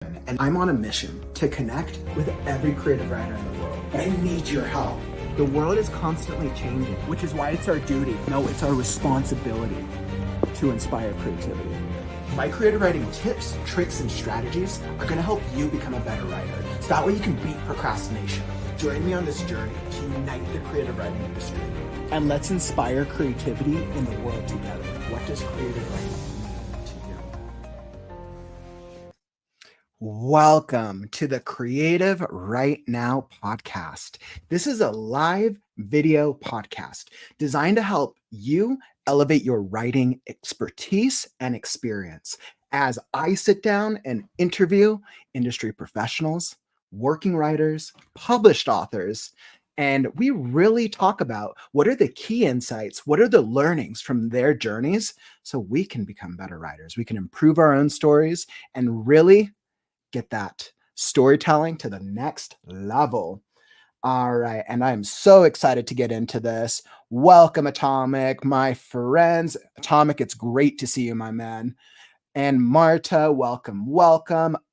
and I'm on a mission to connect with every creative writer in the world. And I need your help. The world is constantly changing, which is why it's our duty, no, it's our responsibility to inspire creativity. My creative writing tips, tricks, and strategies are going to help you become a better writer, so that way you can beat procrastination. Join me on this journey to unite the creative writing industry. And let's inspire creativity in the world together. What does creative writing mean to you? Welcome to the Creative Right Now podcast. This is a live video podcast designed to help you elevate your writing expertise and experience as I sit down and interview industry professionals, working writers, published authors, and we really talk about what are the key insights, what are the learnings from their journeys so we can become better writers. We can improve our own stories and really get that storytelling to the next level. All right, and I'm so excited to get into this. Welcome, Atomic, my friends. Atomic, it's great to see you, my man. And Marta, welcome.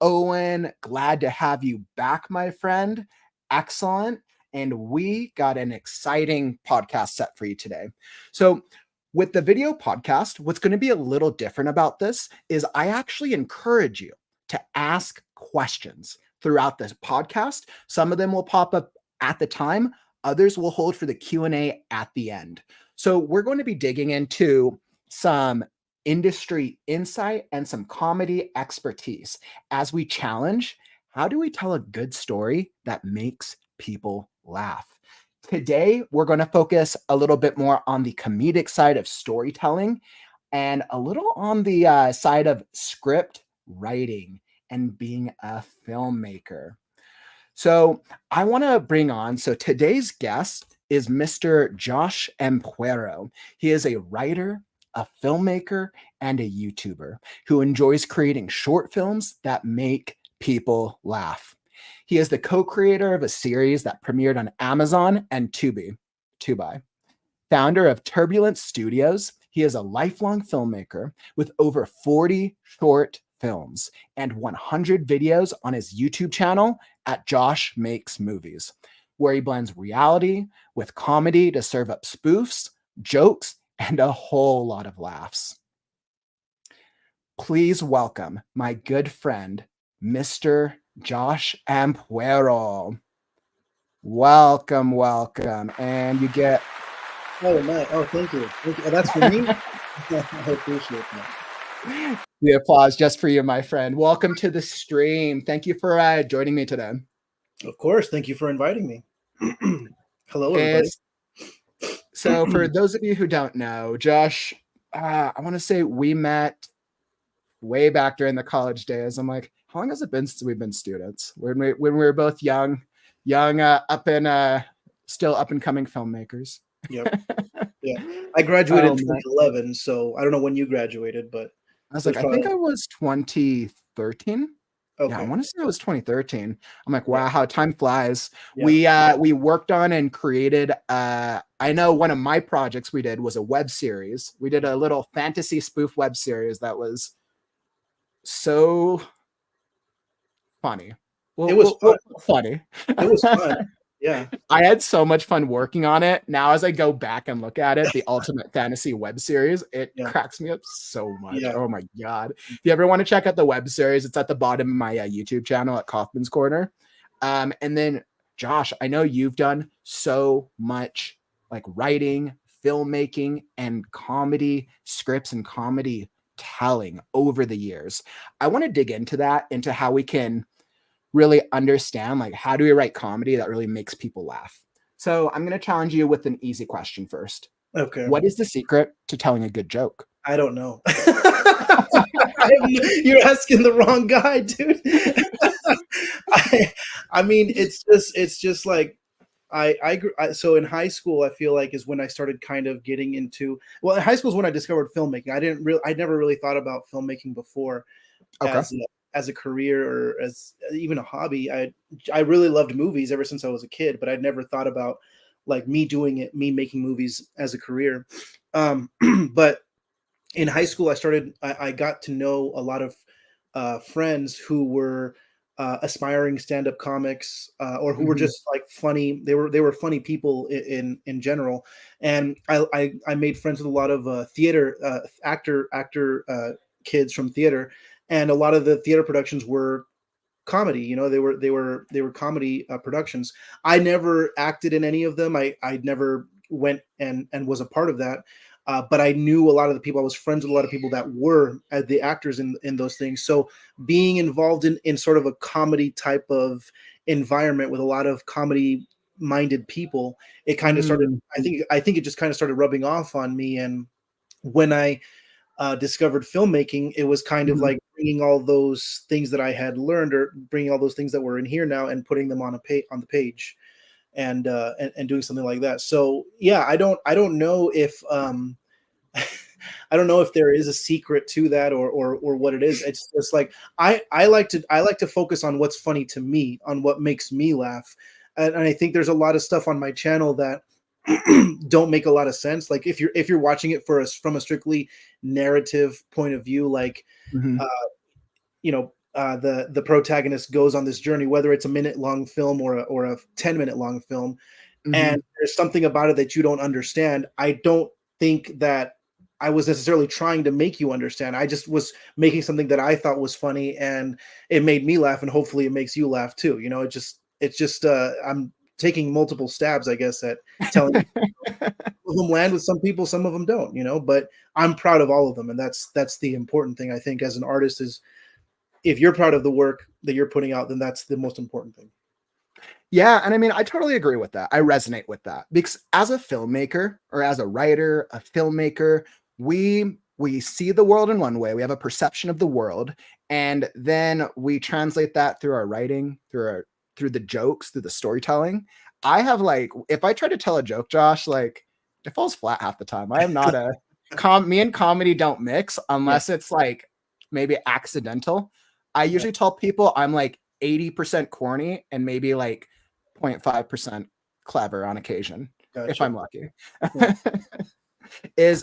Owen, glad to have you back, my friend. Excellent. And we got an exciting podcast set for you today. So with the video podcast, what's going to be a little different about this is I actually encourage you to ask questions throughout this podcast. Some of them will pop up at the time. Others will hold for the Q&A at the end. So we're going to be digging into some industry insight and some comedy expertise as we challenge, how do we tell a good story that makes people laugh? Today, we're going to focus a little bit more on the comedic side of storytelling and a little on the side of script writing and being a filmmaker. So I want to bring on, so today's guest is Mr. Josh Ampuero. He is a writer, a filmmaker, and a YouTuber who enjoys creating short films that make people laugh. He is the co-creator of a series that premiered on Amazon and Tubi. Founder of Turbulent Studios, he is a lifelong filmmaker with over 40 short films and 100 videos on his YouTube channel at JoshMakesMovies, where he blends reality with comedy to serve up spoofs, jokes, and a whole lot of laughs. Please welcome my good friend, Mr. Josh Ampuero. Welcome. And you get... Oh, nice. Oh, thank you. Oh, that's for me? I appreciate that. The applause just for you, my friend. Welcome to the stream. Thank you for joining me today. Of course. Thank you for inviting me. Hello, everybody. So for those of you who don't know, Josh, I want to say we met way back during the college days. I'm like, how long has it been since we've been students? When we were both young, still up and coming filmmakers. Yep. Yeah. I graduated in 2011, so I don't know when you graduated, but I was like, I think I was 2013. Okay. Yeah, I want to say it was 2013. I'm like, wow, how time flies. Yeah. We worked on and created, I know one of my projects we did was a web series. We did a little fantasy spoof web series that was so funny. Well, it was fun. Funny. It was fun. Yeah. I had so much fun working on it. Now, as I go back and look at it, the Ultimate Fantasy web series, it cracks me up so much. Yeah. Oh my God. If you ever want to check out the web series, it's at the bottom of my YouTube channel at Kauffman's Corner. And then Josh, I know you've done so much like writing, filmmaking, and comedy scripts and comedy telling over the years. I want to dig into that, into how we can really understand, like, how do we write comedy that really makes people laugh? So I'm going to challenge you with an easy question first. Okay. What is the secret to telling a good joke? I don't know. You're asking the wrong guy, dude. I mean, it's just like, so in high school, I feel like is when I started kind of getting into, well, in high school is when I discovered filmmaking. I never really thought about filmmaking before as a career or as even a hobby. I really loved movies ever since I was a kid, but I'd never thought about like me making movies as a career. But in high school, I got to know a lot of friends who were aspiring stand-up comics, or who were Mhm. just like funny. They were funny people in general, and I made friends with a lot of theater actor kids from theater, and a lot of the theater productions were comedy. They were comedy productions. I never acted in any of them. I never went and was a part of that. But I knew a lot of the people. I was friends with a lot of people that were the actors in those things. So being involved in sort of a comedy type of environment with a lot of comedy minded people, it kind of started. Mm. I think it just kind of started rubbing off on me. And when I discovered filmmaking, it was kind of Mhm. like bringing all those things that I had learned, or bringing all those things that were in here now, and putting them on the page, and doing something like that. So yeah, I don't know if I don't know if there is a secret to that, or what it is. It's just like I like to focus on what's funny to me, on what makes me laugh, and I think there's a lot of stuff on my channel that don't make a lot of sense. Like if you're watching it from a strictly narrative point of view, like uh, Mhm. the protagonist goes on this journey, whether it's a minute long film or a 10-minute long film, and Mhm. there's something about it that you don't understand. I don't think that I was necessarily trying to make you understand. I just was making something that I thought was funny, and it made me laugh, and hopefully it makes you laugh too. It's just I'm taking multiple stabs, I guess, at telling. Some of them land with some people, some of them don't, but I'm proud of all of them, and that's the important thing, I think, as an artist, is if you're proud of the work that you're putting out, then that's the most important thing. Yeah, and I mean, I totally agree with that. I resonate with that because as a filmmaker or as a writer, a filmmaker, we see the world in one way. We have a perception of the world, and then we translate that through our writing, through the jokes, through the storytelling. I have like, if I try to tell a joke, Josh, like it falls flat half the time. I am not a me and comedy don't mix Yeah, unless it's like maybe accidental. I yeah, usually tell people I'm like 80% corny and maybe like 0.5% clever on occasion, if gotcha. I'm lucky. Yeah,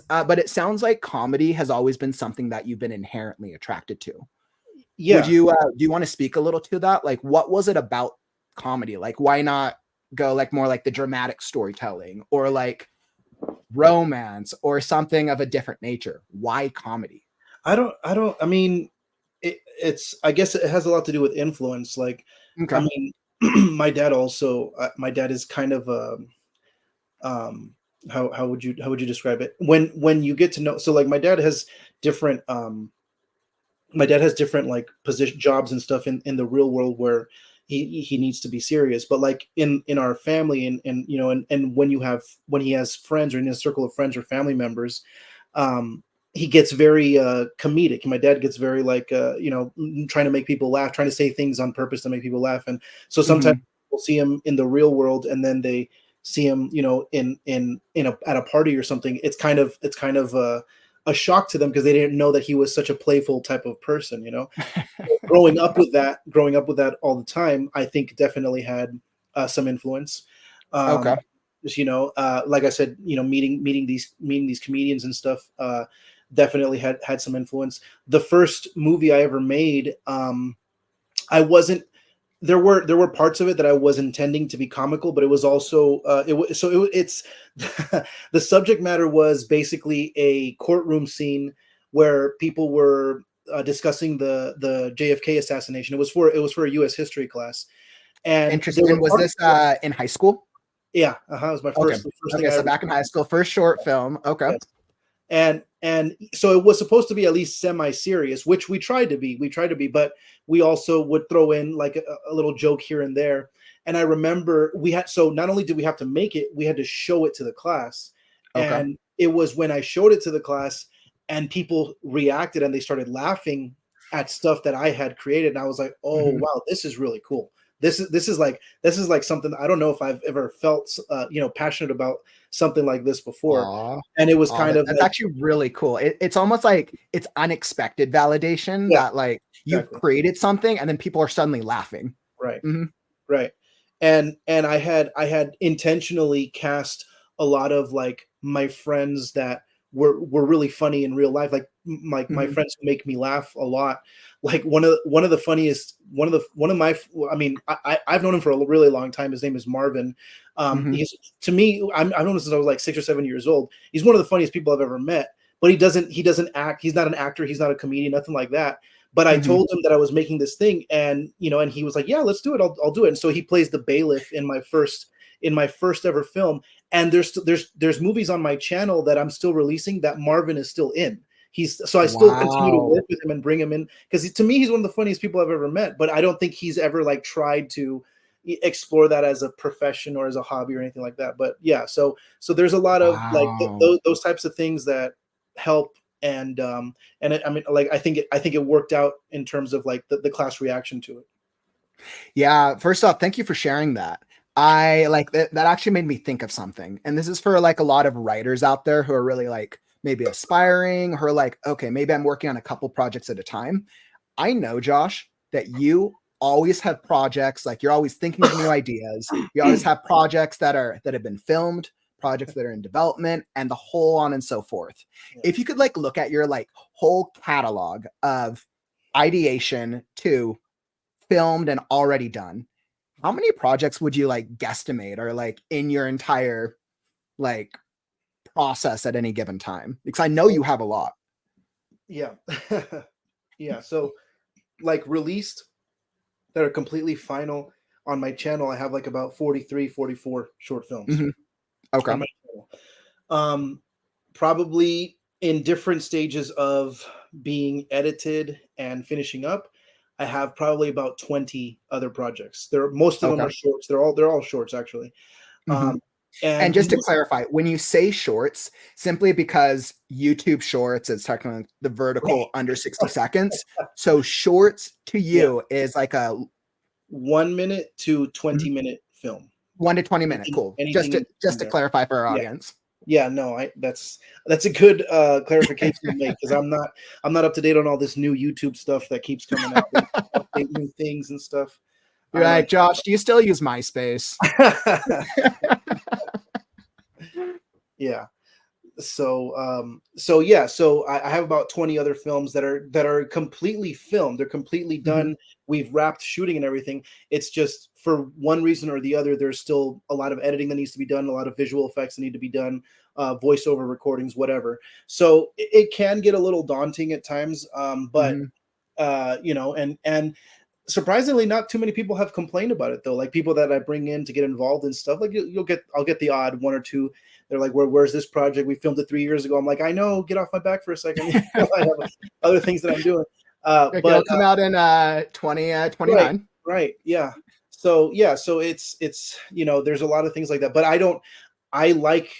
But it sounds like comedy has always been something that you've been inherently attracted to. Would yeah. you, do you want to speak a little to that? Like, what was it about comedy? Like, why not go like more like the dramatic storytelling or like romance or something of a different nature? Why comedy? I mean, I guess it has a lot to do with influence. Like, I Okay. mean, my dad is kind of um, how would you describe it? When you get to know, so like different, my dad has different like position jobs and stuff in the real world where he needs to be serious, but like in our family, and when he has friends, or in a circle of friends or family members, um he gets very comedic, and my dad gets very like trying to make people laugh, trying to say things on purpose to make people laugh. And so sometimes Mhm. we'll see him in the real world, and then they see him at a party or something. It's kind of a shock to them, because they didn't know that he was such a playful type of person. Growing up with that all the time, I think definitely had some influence. Okay. Um, just, like I said, meeting these comedians and stuff, definitely had some influence. The first movie I ever made, I wasn't. There were parts of it that I was intending to be comical, but it was also it's the subject matter was basically a courtroom scene where people were discussing the JFK assassination. It was for a U.S. history class, and there were Interesting. Was parts. this in high school? Yeah, it was my Okay. first thing Okay. I So ever. back in high school, first short film. Okay. Yes. And so it was supposed to be at least semi-serious, which we tried to be, but we also would throw in like a little joke here and there. And I remember not only did we have to make it, we had to show it to the class. Okay. And it was when I showed it to the class and people reacted and they started laughing at stuff that I had created, and I was like, oh Mhm. wow, this is really cool. This is like something I don't know if I've ever felt passionate about something like this before. Aw. And it was Aw, kind of that's like, actually really cool. It's almost like it's unexpected validation yeah, that, like, you've exactly. created something and then people are suddenly laughing. Right. Mhm. Right. And I had intentionally cast a lot of like my friends that were really funny in real life. Like my friends who make me laugh a lot. Like one of the funniest, one of my, I mean, I've known him for a really long time. His name is Marvin. He's, to me, I've known him since I was like 6 or 7 years old. He's one of the funniest people I've ever met. But he doesn't act. He's not an actor. He's not a comedian. Nothing like that. But I told him that I was making this thing, and and he was like, "Yeah, let's do it. I'll do it." And so he plays the bailiff in my first ever film. And there's movies on my channel that I'm still releasing that Marvin is still in. I still continue to work with him and bring him in, because to me he's one of the funniest people I've ever met. But I don't think he's ever like tried to explore that as a profession or as a hobby or anything like that. But yeah, so there's a lot of like those types of things that help. And I mean, like I think it worked out in terms of like the class reaction to it. Yeah, first off, thank you for sharing that. I like that actually made me think of something. And this is for like a lot of writers out there who are really like maybe aspiring, who are like, okay, maybe I'm working on a couple projects at a time. I know, Josh, that you always have projects, like you're always thinking of new ideas. You always have projects that have been filmed, projects that are in development, and the whole on and so forth. Yeah. If you could like look at your like whole catalog of ideation to filmed and already done, how many projects would you like guesstimate or like in your entire like process at any given time? Because I know you have a lot. Yeah. Yeah. So like released that are completely final on my channel, I have like about 43, 44 short films. Okay. On my channel. Probably in different stages of being edited and finishing up, I have probably about 20 other projects. Most of them are shorts. They're all shorts actually. And just to clarify, when you say shorts, simply because YouTube shorts is technically the vertical under 60 seconds. So shorts to you is like a 1 minute to 20 minute film. 1 to 20 minute. Cool. Just to clarify for our audience. Yeah, no, that's a good clarification to make, because I'm not up to date on all this new YouTube stuff that keeps coming out, update new things and stuff. You're like, Josh, do you still use MySpace? Yeah. So I have about 20 other films that are completely filmed. They're completely done. We've wrapped shooting and everything. It's just for one reason or the other, there's still a lot of editing that needs to be done, a lot of visual effects that need to be done, voiceover recordings, whatever. So it can get a little daunting at times. But and surprisingly, not too many people have complained about it though. Like people that I bring in to get involved in stuff, like I'll get the odd one or two. They're like, where's this project? We filmed it 3 years ago. I'm like, I know, get off my back for a second. I have other things that I'm doing. But it'll come out in 2029. Right. Yeah. So it's there's a lot of things like that, but I like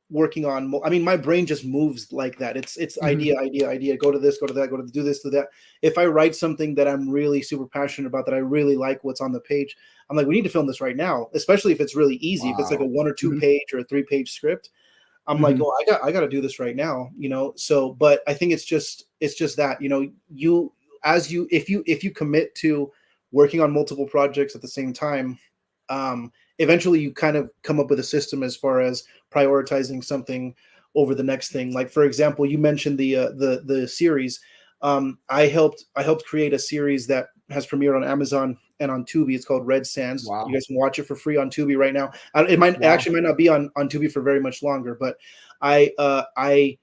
working on, I mean, my brain just moves like that. It's idea, go to this, go to that, go to do this, to that. If I write something that I'm really super passionate about, that I really like what's on the page, I'm like, we need to film this right now, especially if it's really easy. If it's like a 1 or 2 page or a 3-page script, I'm like, oh, I got to do this right now, So, but I think it's just that, if you commit to working on multiple projects at the same time, eventually you kind of come up with a system as far as prioritizing something over the next thing. Like, for example, you mentioned the series. I helped create a series that has premiered on Amazon and on Tubi. It's called Red Sands. Wow. You guys can watch it for free on Tubi right now. It might not be on Tubi for very much longer, but I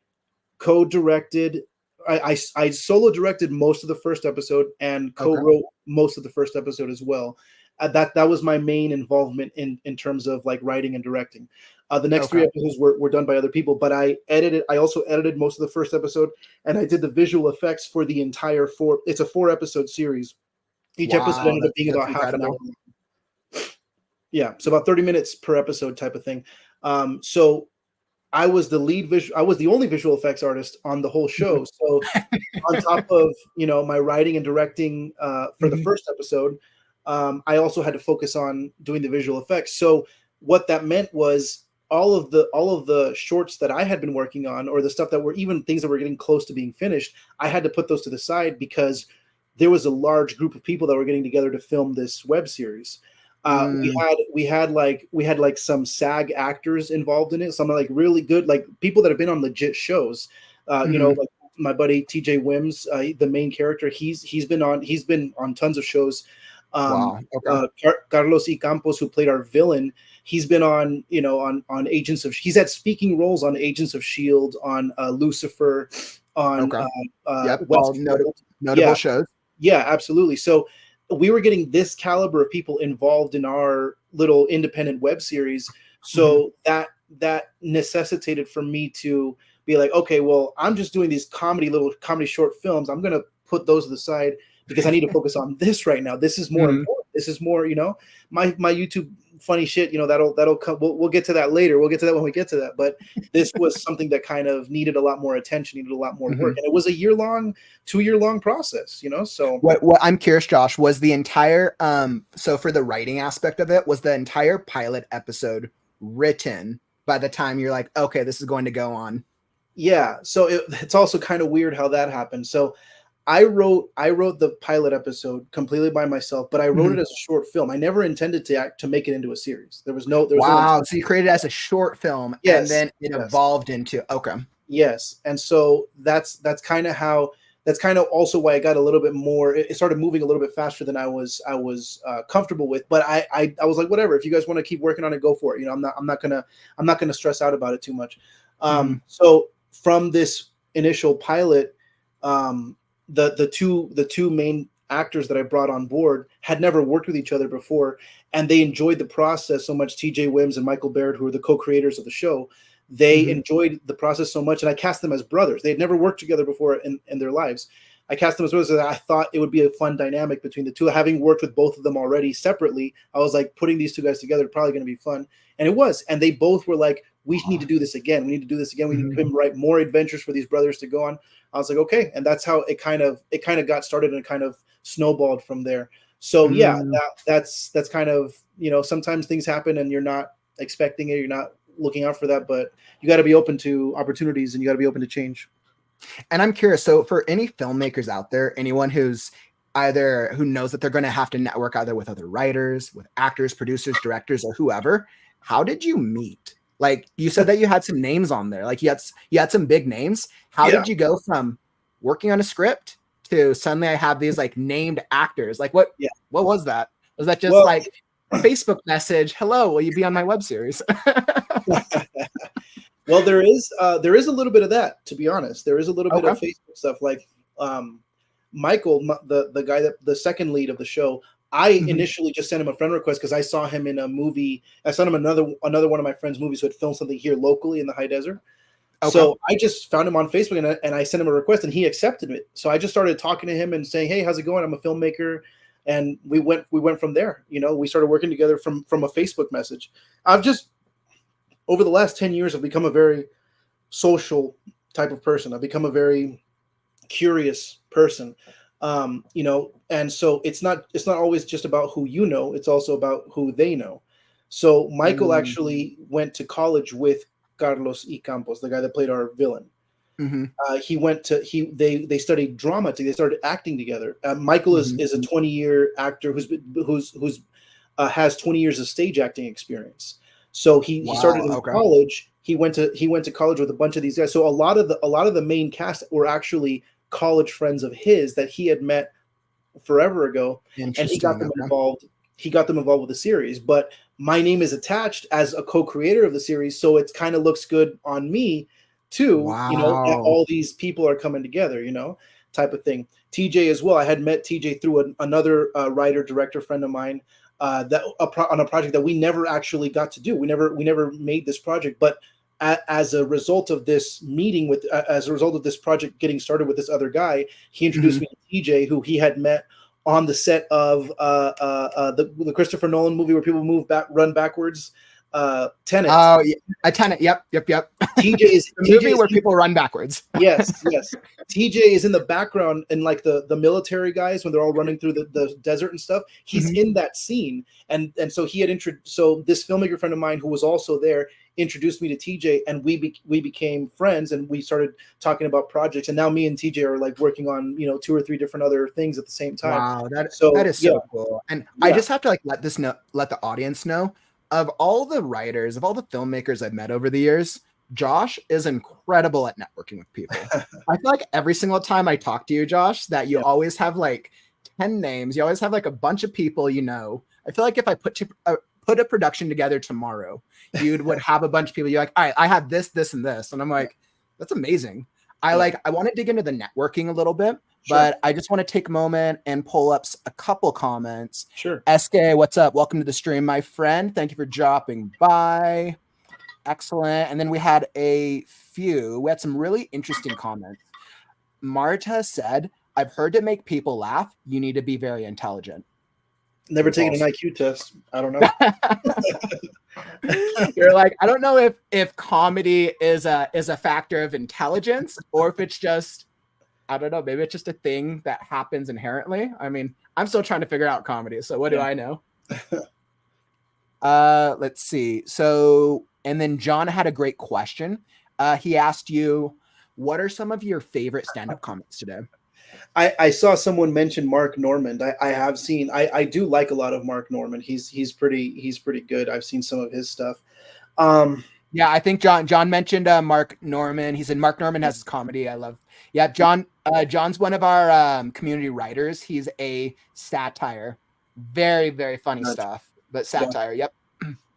co-directed. I solo directed most of the first episode and co-wrote most of the first episode as well. That was my main involvement in terms of like writing and directing. The next 3 episodes were done by other people, but I also edited most of the first episode, and I did the visual effects for the entire it's a 4-episode series. Each episode ended up being about half an hour. Yeah. So about 30 minutes per episode type of thing. So I was the only visual effects artist on the whole show. So on top of, my writing and directing for the first episode, I also had to focus on doing the visual effects. So what that meant was all of the shorts that I had been working on, or the stuff that were even things that were getting close to being finished, I had to put those to the side because there was a large group of people that were getting together to film this web series. Mm, We had like some SAG actors involved in it, some like really good like people that have been on legit shows. You know, mhm. like my buddy TJ Wims, the main character, he's been on tons of shows. Wow. Okay. Carlos E. Campos, who played our villain, he's been on, you know, on Agents of. He's had speaking roles on Agents of Shield, on Lucifer, on Okay. Yep. All Westworld. notable Yeah, shows. yeah, absolutely. So we were getting this caliber of people involved in our little independent web series. Mhm. So that necessitated for me to be like, okay, well, I'm just doing these little comedy short films. I'm gonna put those to the side because I need to focus on this right now. This is more Mhm. important. This is more, you know, my YouTube funny shit, you know, that'll come. We'll get to that later. We'll get to that when we get to that. But this was something that kind of needed a lot more attention, needed a lot more work. Mhm. And it was a 2-year long process, you know? So What I'm curious, Josh, was the entire so for the writing aspect of it, was the entire pilot episode written by the time you're like, okay, this is going to go on? yeah, so it's also kind of weird how that happened. So I wrote the pilot episode completely by myself, but I wrote Mhm. it as a short film. I never intended to make it into a series. There was no Wow. intent. So you created it as a short film and Yes, then it yes, evolved into okay. yes. And so that's kind of also why I got a little bit more. It started moving a little bit faster than I was comfortable with. But I was like, whatever. If you guys want to keep working on it, go for it. You know, I'm not gonna stress out about it too much. Mhm. So from this initial pilot, the two main actors that I brought on board had never worked with each other before, and they enjoyed the process so much. TJ Wims and Michael Baird, who are the co-creators of the show, they Mhm. enjoyed the process so much, and I cast them as brothers. They had never worked together before in their lives. I cast them as brothers. I thought it would be a fun dynamic between the two. Having worked with both of them already separately, I was like, putting these two guys together probably going to be fun, and it was. And they both were like, "We need to do this again. We need to do this again. We need Mhm. to write more adventures for these brothers to go on." I was like, "Okay," and that's how it kind of got started and kind of snowballed from there. So yeah, Mm. that's kind of, you know, sometimes things happen and you're not expecting it. You're not looking out for that, but you got to be open to opportunities and you got to be open to change. And I'm curious, so for any filmmakers out there, anyone who's either who knows that they're going to have to network either with other writers, with actors, producers, directors, or whoever, how did you meet? Like you said that you had some names on there, like you had some big names. How Yeah, did you go from working on a script to suddenly I have these like named actors? Like yeah. what was that? Was that just Well, like Facebook message? Hello, will you be on my web series? well, there is a little bit of that, to be honest. There is a little bit Okay. of Facebook stuff. Like Michael, the guy that the second lead of the show. I Mhm. initially just sent him a friend request because I saw him in a movie. I sent him another one of my friend's movies who had filmed something here locally in the high desert. Okay. So I just found him on Facebook and I sent him a request and he accepted it. So I just started talking to him and saying, "Hey, how's it going? I'm a filmmaker." And we went from there. You know, we started working together from a Facebook message. I've just over the last 10 years, I've become a very social type of person. I've become a very curious person. You know, and so it's not always just about who you know, it's also about who they know. So Michael Mm. actually went to college with Carlos E. Campos, the guy that played our villain. Mhm. He went to he they studied drama together. They started acting together. Michael Mhm. is a 20-year actor who's has 20 years of stage acting experience. So he started Wow. in Okay. college. He went to college with a bunch of these guys. So a lot of the main cast were actually college friends of his that he had met forever ago, and he got Interesting. them Okay. involved. He got them involved with the series, but my name is attached as a co-creator of the series, so it kind of looks good on me too. You know, that Wow. all these people are coming together. You know, type of thing. TJ as well. I had met TJ through another writer director friend of mine on a project that we never actually got to do. We never made this project, but as a result of this meeting with as a result of this project getting started with this other guy, he introduced Mhm. me to TJ, who he had met on the set of the Christopher Nolan movie where people run backwards, Tenet. Oh, yeah, a tenant. Yep, yep, yep. The TJ movie is where people run backwards. Yes, yes. TJ is in the background and like the military guys when they're all running through the desert and stuff. He's Mhm. in that scene, and so he had so this filmmaker friend of mine who was also there introduced me to TJ, and we became friends, and we started talking about projects. And now me and TJ are like working on 2 or 3 different other things at the same time. Wow, So that is so cool. And I Yeah. just have to like let the audience know, of all the writers, of all the filmmakers I've met over the years, Josh is incredible at networking with people. I feel like every single time I talk to you, Josh, that you Yeah. always have like 10 names. You always have like a bunch of people, I feel like if I put a production together tomorrow, you would have a bunch of people. You're like, all right, I have this, this, and this. And I'm like, that's amazing. I want to dig into the networking a little bit, but I just want to take a moment and pull up a couple comments. Sure. SK, what's up? Welcome to the stream, my friend. Thank you for dropping by. Excellent. And then we had we had some really interesting comments. Marta said, I've heard to make people laugh, you need to be very intelligent. Never taken an IQ test. I don't know. You're like, I don't know if comedy is a factor of intelligence, or if it's just, I don't know, maybe it's just a thing that happens inherently. I mean, I'm still trying to figure out comedy, so what do I know? Let's see. So, and then John had a great question. He asked you, what are some of your favorite stand-up comics today? I saw someone mention Mark Normand. I have seen. I do like a lot of Mark Normand. He's pretty good. I've seen some of his stuff. Yeah, I think John mentioned Mark Normand. He said Mark Normand has his comedy. I love. Yeah, John's one of our community writers. He's a satire, very very funny stuff, but satire. Yep.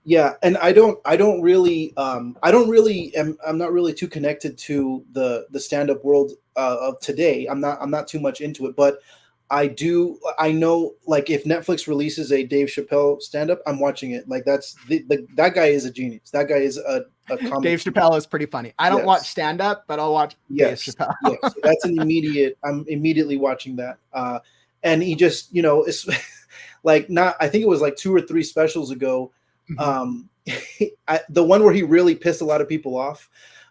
Yeah, and I'm not really too connected to the stand-up world of today. I'm not too much into it, but I know, like, if Netflix releases a Dave Chappelle stand-up, I'm watching it. Like, that's that guy is a genius. That guy is a comic. Dave Chappelle is pretty funny. I don't watch stand-up, but I'll watch Dave Chappelle. Yes, so that's I'm immediately watching that. And he just, it's like, I think it was like 2 or 3 specials ago. The one where he really pissed a lot of people off.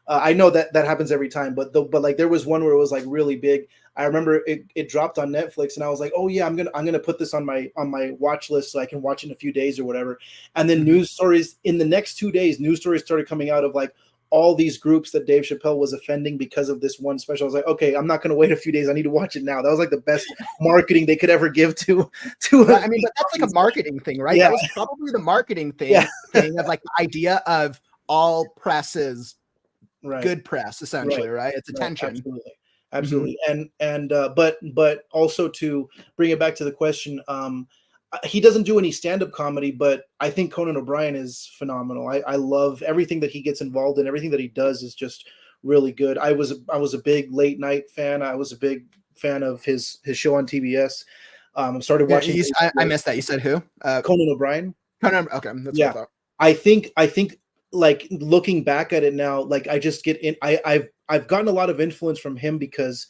I know that happens every time, but like there was one where it was like really big. I remember it dropped on Netflix, and I was like, oh yeah, I'm gonna put this on my watch list so I can watch it in a few days or whatever. And then news stories in the next 2 days, news stories started coming out of like all these groups that Dave Chappelle was offending because of this one special. I was like, okay, I'm not going to wait a few days. I need to watch it now. That was like the best marketing they could ever give to. I mean, but that's like a marketing thing, right? Yeah. That was probably the marketing thing of like the idea of all press is good press, essentially, right? It's attention. Absolutely. And but also, to bring it back to the question, he doesn't do any stand-up comedy, but I think Conan O'Brien is phenomenal. I love everything that he gets involved in. Everything that he does is just really good. I was a big late night fan. I was a big fan of his show on TBS. Started watching. I missed that. You said who? Conan O'Brien. Conan. Okay, that's what I thought. I think like, looking back at it now, like, I just get in. I've gotten a lot of influence from him because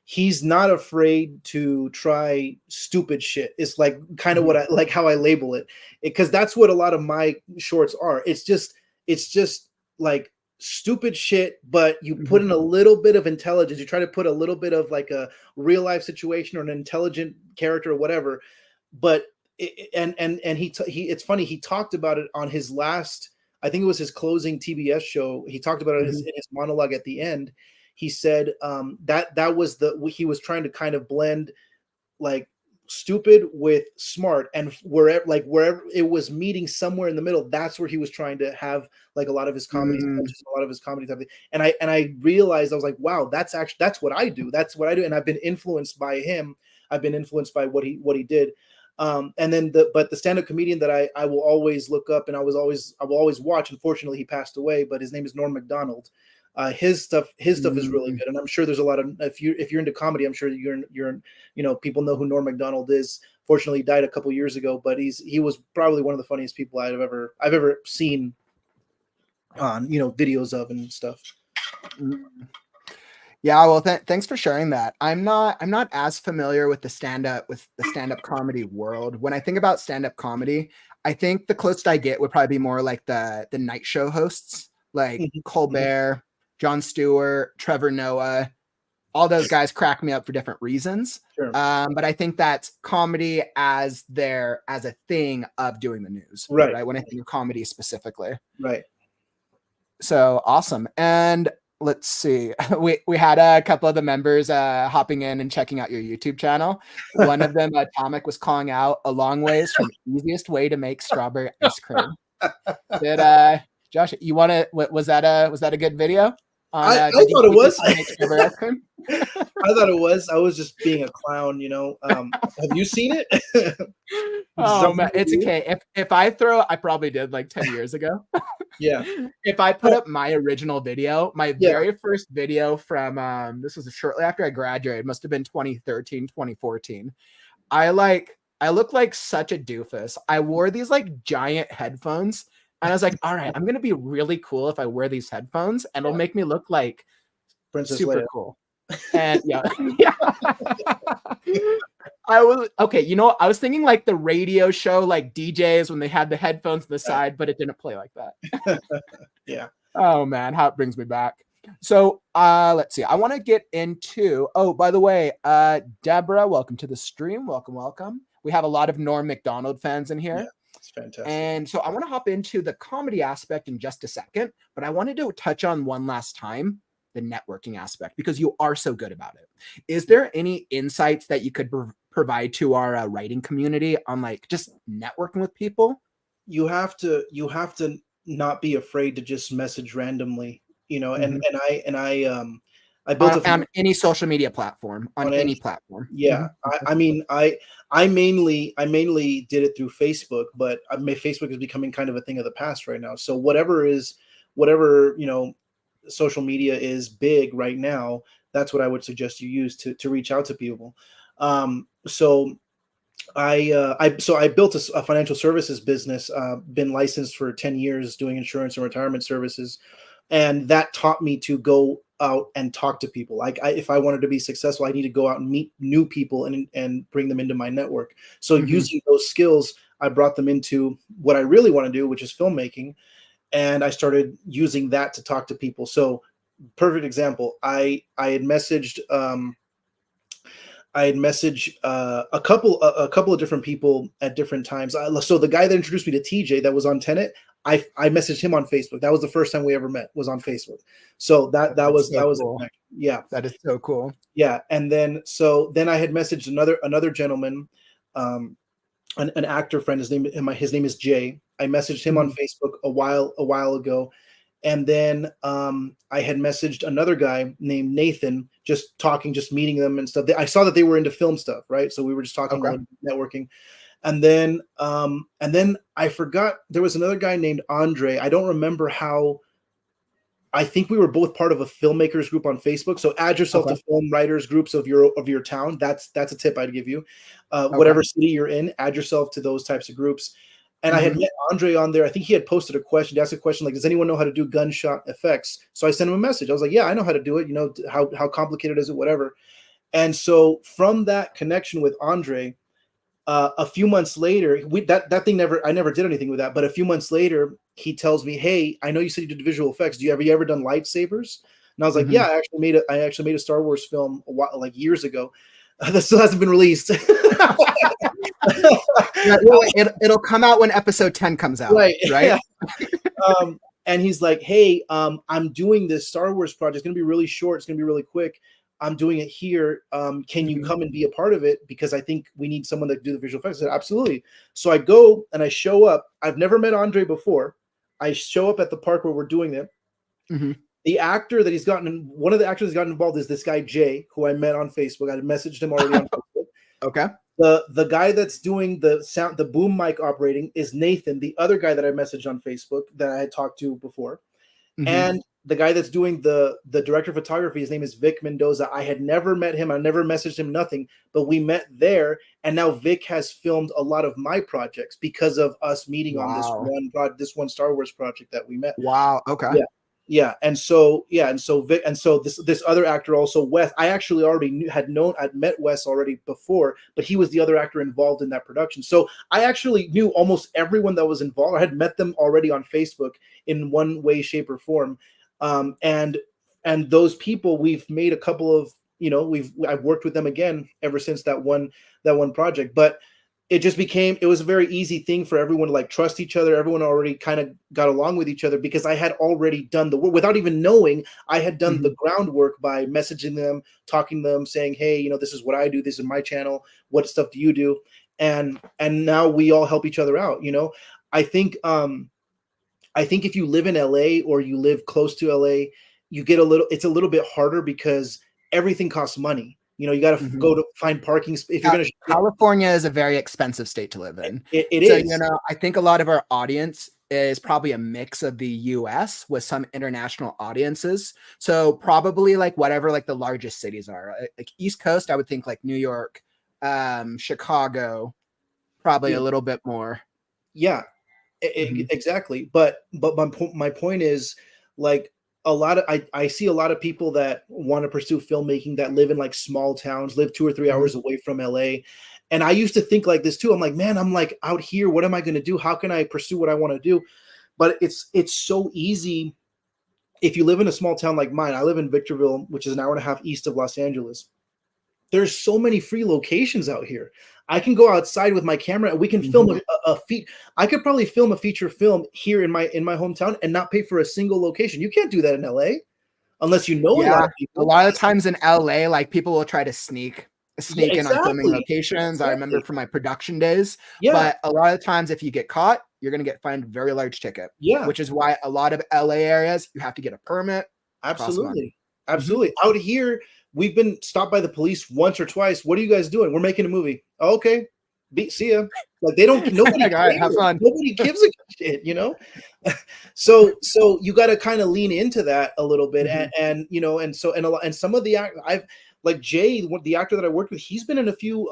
he's not afraid to try stupid shit. It's like kind of what I like, how I label it, because that's what a lot of my shorts are. It's just like stupid shit, but you put in a little bit of intelligence. You try to put a little bit of like a real life situation or an intelligent character or whatever. But it's funny. He talked about it on his last, I think it was his closing TBS show. He talked about it in his monologue at the end. He said that was he was trying to kind of blend like stupid with smart, and wherever it was meeting somewhere in the middle, that's where he was trying to have like a lot of his comedy, a lot of his comedy type of thing. And I realized, I was like, wow, that's what I do. That's what I do. And I've been influenced by him. I've been influenced by what he did. And then the stand-up comedian that I will always look up, and I will always watch. Unfortunately, he passed away, but his name is Norm Macdonald. His stuff is really good, and I'm sure there's a lot of, if you're into comedy, I'm sure you're people know who Norm Macdonald is. Fortunately, he died a couple years ago, but he was probably one of the funniest people I've ever seen on videos of and stuff. Yeah, well, thanks for sharing that. I'm not as familiar with the stand-up comedy world. When I think about stand-up comedy, I think the closest I get would probably be more like the night show hosts, like Colbert, Jon Stewart, Trevor Noah. All those guys crack me up for different reasons. Sure. But I think that's comedy as a thing of doing the news. Right. When I think of comedy specifically. Right. So awesome. And let's see. We had a couple of the members hopping in and checking out your YouTube channel. One of them, Atomic, was calling out a long ways from easiest way to make strawberry ice cream. Did Josh, you want to? Was that a good video? On I did you thought it was. make strawberry ice cream? I thought it was. I was just being a clown, you know. Have you seen it? Oh man, it's okay. If I throw, I probably did like 10 years ago. Yeah. If I put up my original video, my Yeah. very first video from this was shortly after I graduated, must have been 2013, 2014. I look like such a doofus. I wore these like giant headphones, and I was like, all right, I'm gonna be really cool if I wear these headphones, and it'll make me look like Princess super Leia. cool. And yeah, yeah. I was okay. You know, I was thinking like the radio show, like DJs when they had the headphones on the side, but it didn't play like that. Yeah. Oh man, how it brings me back. So let's see. I want to get into. Oh, by the way, Deborah, welcome to the stream. Welcome. We have a lot of Norm Macdonald fans in here. Yeah, it's fantastic. And so I want to hop into the comedy aspect in just a second, but I wanted to touch on one last time the networking aspect because you are so good about it. Is there any insights that you could provide to our writing community on like just networking with people? You have to not be afraid to just message randomly, you know. Mhm. I built on any social media platform, on any platform. Yeah. Mhm. I mainly did it through Facebook, but Facebook is becoming kind of a thing of the past right now. So whatever, you know, social media is big right now, that's what I would suggest you use to reach out to people. So I built a financial services business, been licensed for 10 years doing insurance and retirement services. And that taught me to go out and talk to people. Like if I wanted to be successful, I need to go out and meet new people and bring them into my network. So using those skills, I brought them into what I really want to do, which is filmmaking. And I started using that to talk to people. So perfect example, I had messaged a couple of different people at different times. So the guy that introduced me to TJ that was on Tenet, I messaged him on Facebook. That was the first time we ever met, was on Facebook. So that was cool. Yeah, that is so cool. Yeah, and then I had messaged another gentleman, an actor friend. His name is Jay. I messaged him on Facebook a while ago. And then I had messaged another guy named Nathan, just meeting them and stuff. I saw that they were into film stuff, right? So we were just talking, networking. And then I forgot, there was another guy named Andre. I don't remember how. I think we were both part of a filmmakers group on Facebook. So add yourself to film writers groups of your town. That's a tip I'd give you. Whatever city you're in, add yourself to those types of groups. And I had met Andre on there. I think he had posted a question. He asked a question like, does anyone know how to do gunshot effects? So I sent him a message. I was like, yeah, I know how to do it. You know, how complicated is it? Whatever. And so from that connection with Andre, a few months later, I never did anything with that. But a few months later, he tells me, hey, I know you said you did visual effects. Have you ever done lightsabers? And I was like, yeah, I actually made a Star Wars film like years ago. That still hasn't been released. It'll come out when episode 10 comes out. Right. Yeah. And he's like, hey, I'm doing this Star Wars project. It's going to be really short. It's going to be really quick. I'm doing it here. Can you come and be a part of it? Because I think we need someone to do the visual effects. I said, absolutely. So I go and I show up. I've never met Andre before. I show up at the park where we're doing it. The actor that one of the actors that's gotten involved is this guy, Jay, who I met on Facebook. I messaged him already on Facebook. Okay. The guy that's doing the boom mic operating is Nathan, the other guy that I messaged on Facebook that I had talked to before. And the guy that's doing the director of photography, his name is Vic Mendoza. I had never met him. I never messaged him, nothing, but we met there. And now Vic has filmed a lot of my projects because of us meeting on this one Star Wars project that we met. Wow. Okay. Yeah. And so Vic, and so this other actor also, Wes, I actually already I'd met Wes already before, but he was the other actor involved in that production. So I actually knew almost everyone that was involved. I had met them already on Facebook in one way, shape, or form. And those people, we've made a couple of, I've worked with them again ever since that one project. But it just became, it was a very easy thing for everyone to like trust each other. Everyone already kind of got along with each other because I had already done the work without even knowing. I had done the groundwork by messaging them, talking to them, saying, hey, you know, this is what I do, this is my channel, what stuff do you do? And now we all help each other out, you know. I think if you live in LA or you live close to LA, you get it's a little bit harder because everything costs money. You know, you got to go to find parking. If you're going to, California is a very expensive state to live in. It so, is. you know, I think a lot of our audience is probably a mix of the US with some international audiences. So probably like whatever like the largest cities are. Like East Coast, I would think like New York, Chicago, probably a little bit more. Yeah, exactly. But my point is, like, a lot of I see a lot of people that want to pursue filmmaking that live in like small towns, live 2 or 3 hours away from LA. And I used to think like this too. I'm like, man, I'm like out here. What am I going to do? How can I pursue what I want to do? But it's so easy if you live in a small town like mine. I live in Victorville, which is an hour and a half east of Los Angeles. There's so many free locations out here. I can go outside with my camera and we can film I could probably film a feature film here in my hometown and not pay for a single location. You can't do that in LA unless you know a lot of people. A lot of times in LA, like people will try to sneak in on filming locations. Exactly. I remember from my production days. Yeah. But a lot of times if you get caught, you're going to get fined a very large ticket. Yeah. Which is why a lot of LA areas, you have to get a permit. Absolutely. Absolutely. Out here, we've been stopped by the police once or twice. What are you guys doing? We're making a movie. Oh, okay. See ya. Like they don't, nobody, have fun. Nobody gives a shit, you know? So you got to kind of lean into that a little bit. And you know, and some of the I've like Jay, the actor that I worked with, he's been in a few,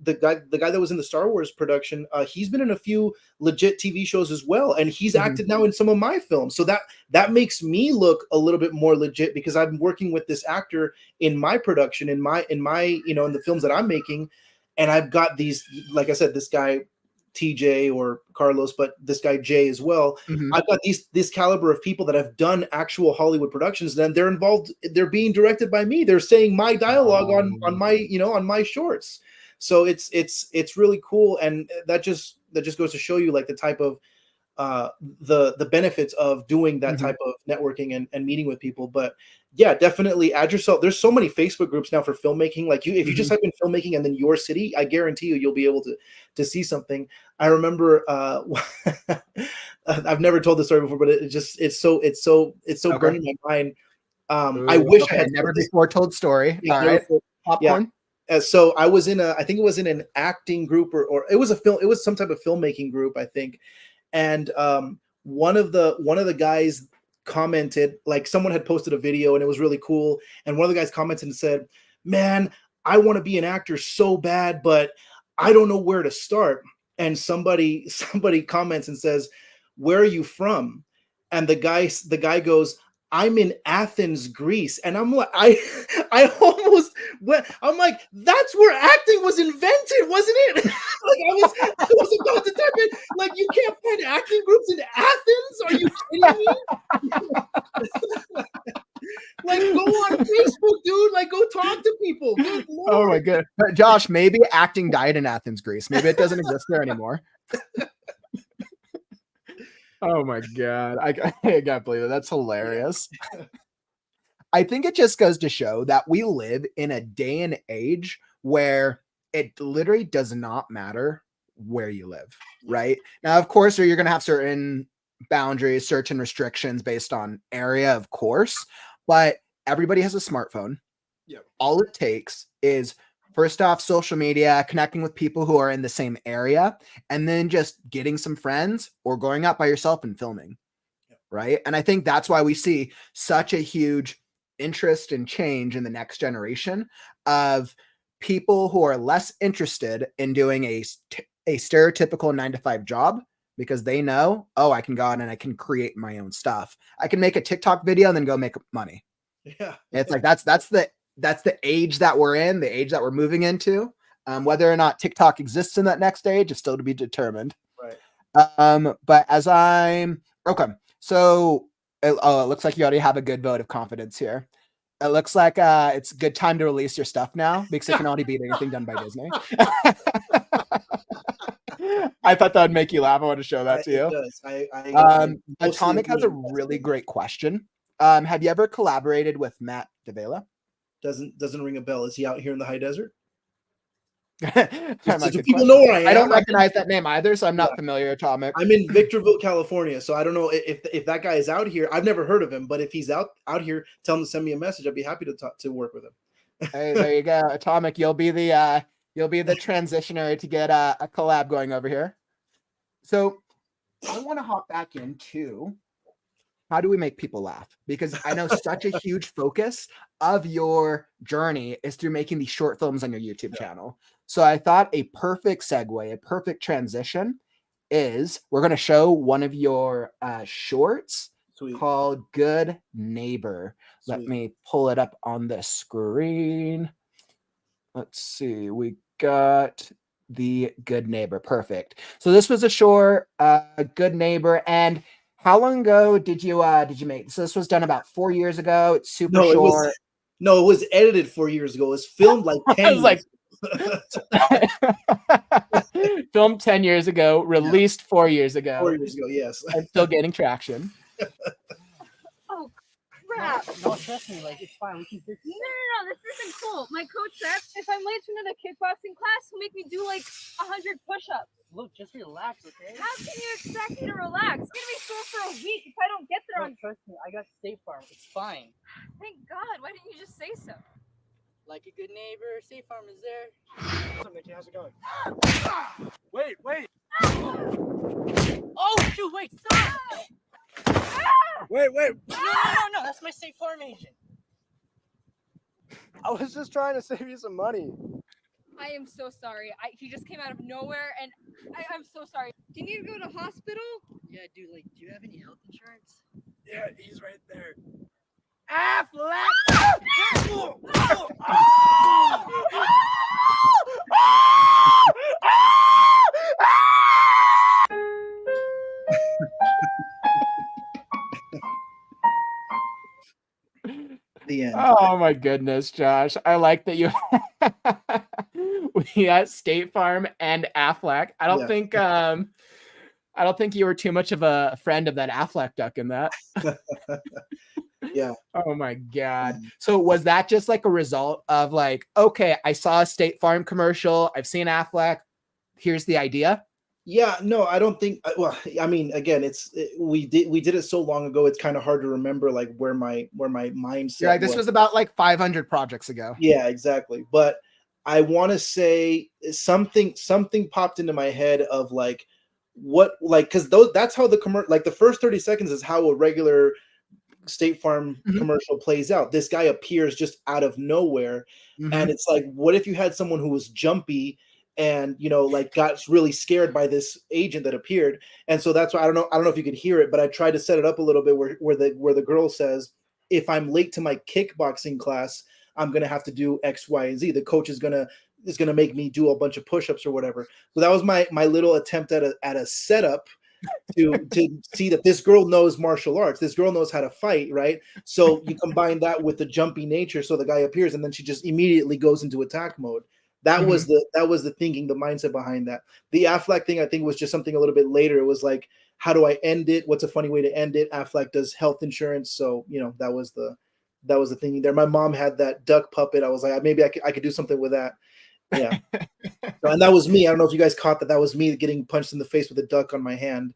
the guy that was in the Star Wars production, he's been in a few legit TV shows as well. And he's acted now in some of my films. So that makes me look a little bit more legit because I'm working with this actor in my production, in my, you know, in the films that I'm making. And I've got these, like I said, this guy, TJ or Carlos, but this guy Jay as well. I've got this caliber of people that have done actual Hollywood productions. Then they're involved. They're being directed by me. They're saying my dialogue on my, you know, on my shorts. So it's really cool, and that just goes to show you like the type of the benefits of doing that type of networking and meeting with people. But yeah, definitely add yourself. There's so many Facebook groups now for filmmaking. Like if you just type in filmmaking and then your city, I guarantee you'll be able to see something. I remember I've never told this story before, but it's so burning my mind. I wish I had never before told story. Yeah, all right. Popcorn. Yeah. So I was I think it was in an acting group or it was it was some type of filmmaking group, I think. And one of the guys commented, like someone had posted a video and it was really cool. And one of the guys commented and said, man, I want to be an actor so bad, but I don't know where to start. And somebody comments and says, where are you from? And the guy goes, I'm in Athens, Greece. And I'm like, I almost went, I'm like, that's where acting was invented, wasn't it? Like I was about to type it, like, you can't find acting groups in Athens? Are you kidding me? Like, go on Facebook, dude. Like, go talk to people. Good Lord. Oh my god. But Josh, maybe acting died in Athens, Greece. Maybe it doesn't exist there anymore. Oh my god. I can't believe it. That's hilarious. I think it just goes to show that we live in a day and age where it literally does not matter where you live, right? Now, of course, you're going to have certain boundaries, certain restrictions based on area, of course, but everybody has a smartphone. Yep. All it takes is, first off, social media, connecting with people who are in the same area, and then just getting some friends or going out by yourself and filming, right? And I think that's why we see such a huge interest and change in the next generation of people who are less interested in doing a stereotypical 9-to-5 job because they know, oh, I can go out and I can create my own stuff. I can make a TikTok video and then go make money. Yeah. It's like, that's the age that we're in, the age that we're moving into. Whether or not TikTok exists in that next age is still to be determined. Right. But okay. So it looks like you already have a good vote of confidence here. It looks like it's a good time to release your stuff now because it can already beat anything done by Disney. I thought that would make you laugh. I want to show that to It you. does. I Atomic has a really great question. Have you ever collaborated with Matt DeVela? Doesn't ring a bell. Is he out here in the high desert? Do people know where I am? I don't recognize that name either, so I'm not familiar. Atomic. I'm in Victorville, California, so I don't know if that guy is out here. I've never heard of him, but if he's out here, tell him to send me a message. I'd be happy to work with him. Hey, there you go, Atomic. You'll be the transitioner to get a collab going over here. So I want to hop back into how do we make people laugh? Because I know such a huge focus of your journey is through making these short films on your YouTube channel. So I thought a perfect segue, a perfect transition is we're going to show one of your shorts called Good Neighbor. Let me pull it up on the screen. Let's see. We got the Good Neighbor. Perfect. So this was a short, Good Neighbor. And how long ago did you make? So this was done about 4 years ago. It's super short. It was edited 4 years ago. It was filmed like 10 years filmed 10 years ago, released 4 years ago. 4 years ago, yes. And still getting traction. Oh crap. No, trust me, like it's fine. We can fix it. No, this isn't cool. My coach said if I'm late to another kickboxing class, he'll make me do like 100 push-ups. Look, just relax, okay? How can you expect me to relax? It's gonna be sore for a week if I don't get there on. Trust me, I got State Farm. It's fine. Thank God. Why didn't you just say so? Like a good neighbor, State Farm is there. What's up, Nikki? How's it going? Wait. Oh shoot! Wait, stop! Wait. No! That's my State Farm agent. I was just trying to save you some money. I am so sorry. He just came out of nowhere, and I'm so sorry. Do you need to go to hospital? Yeah, dude. Like, do you have any health insurance? Yeah, he's right there. The end. Oh my goodness, Josh. I like that you we got State Farm and Affleck. I don't think you were too much of a friend of that Affleck duck in that. Yeah. Oh my God. So was that just like a result of like, okay, I saw a State Farm commercial, I've seen Affleck, here's the idea? Yeah, no, I don't think. Well, I mean, again, we did it so long ago. It's kind of hard to remember like where my mindset. Yeah, like this was about like 500 projects ago. Yeah, exactly. But I want to say something popped into my head of like because that's how the first 30 seconds is how a regular State Farm commercial plays out. This guy appears just out of nowhere, and it's like, what if you had someone who was jumpy and like got really scared by this agent that appeared? And so that's why I don't know if you could hear it, but I tried to set it up a little bit where the girl says, if I'm late to my kickboxing class, I'm gonna have to do X, Y, and Z. The coach is gonna make me do a bunch of push-ups or whatever. So that was my little attempt at a setup to see that this girl knows martial arts. This girl knows how to fight, right? So you combine that with the jumpy nature, so the guy appears and then she just immediately goes into attack mode. That was the thinking, the mindset behind that. The Affleck thing, I think, was just something a little bit later. It was like, how do I end it? What's a funny way to end it? Affleck does health insurance, so that was the thinking there. My mom had that duck puppet. I was like, maybe I could do something with that. Yeah. And that was me. I don't know if you guys caught that. That was me getting punched in the face with a duck on my hand.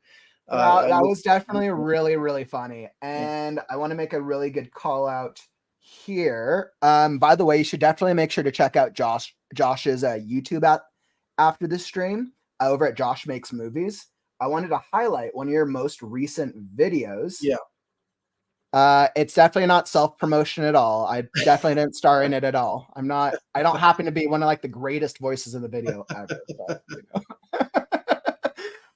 That was definitely really, really funny. And I want to make a really good call out here. By the way, you should definitely make sure to check out Josh's YouTube after this stream over at JoshMakesMovies. I wanted to highlight one of your most recent videos. Yeah. It's definitely not self-promotion at all. I definitely didn't star in it at all. I don't happen to be one of like the greatest voices in the video ever.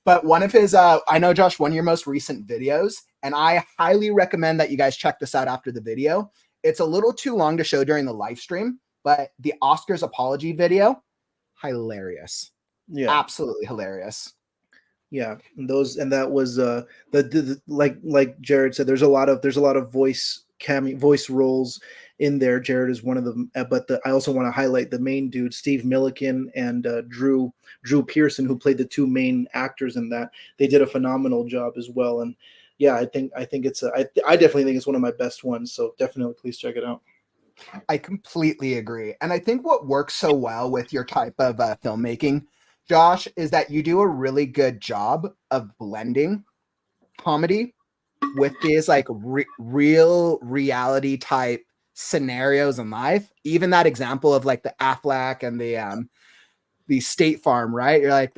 But one of his, I know, Josh, one of your most recent videos, and I highly recommend that you guys check this out after the video. It's a little too long to show during the live stream, but the Oscars apology video, hilarious. Yeah. Absolutely hilarious. Yeah, and that was like Jared said, there's a lot of voice voice roles in there. Jared is one of them, but I also want to highlight the main dude, Steve Milliken and Drew Pearson, who played the two main actors in that. They did a phenomenal job as well. And yeah, I think it's I definitely think it's one of my best ones. So definitely please check it out. I completely agree. And I think what works so well with your type of filmmaking, Josh, is that you do a really good job of blending comedy with these like real reality type scenarios in life. Even that example of like the Affleck and the State Farm, right? You're like,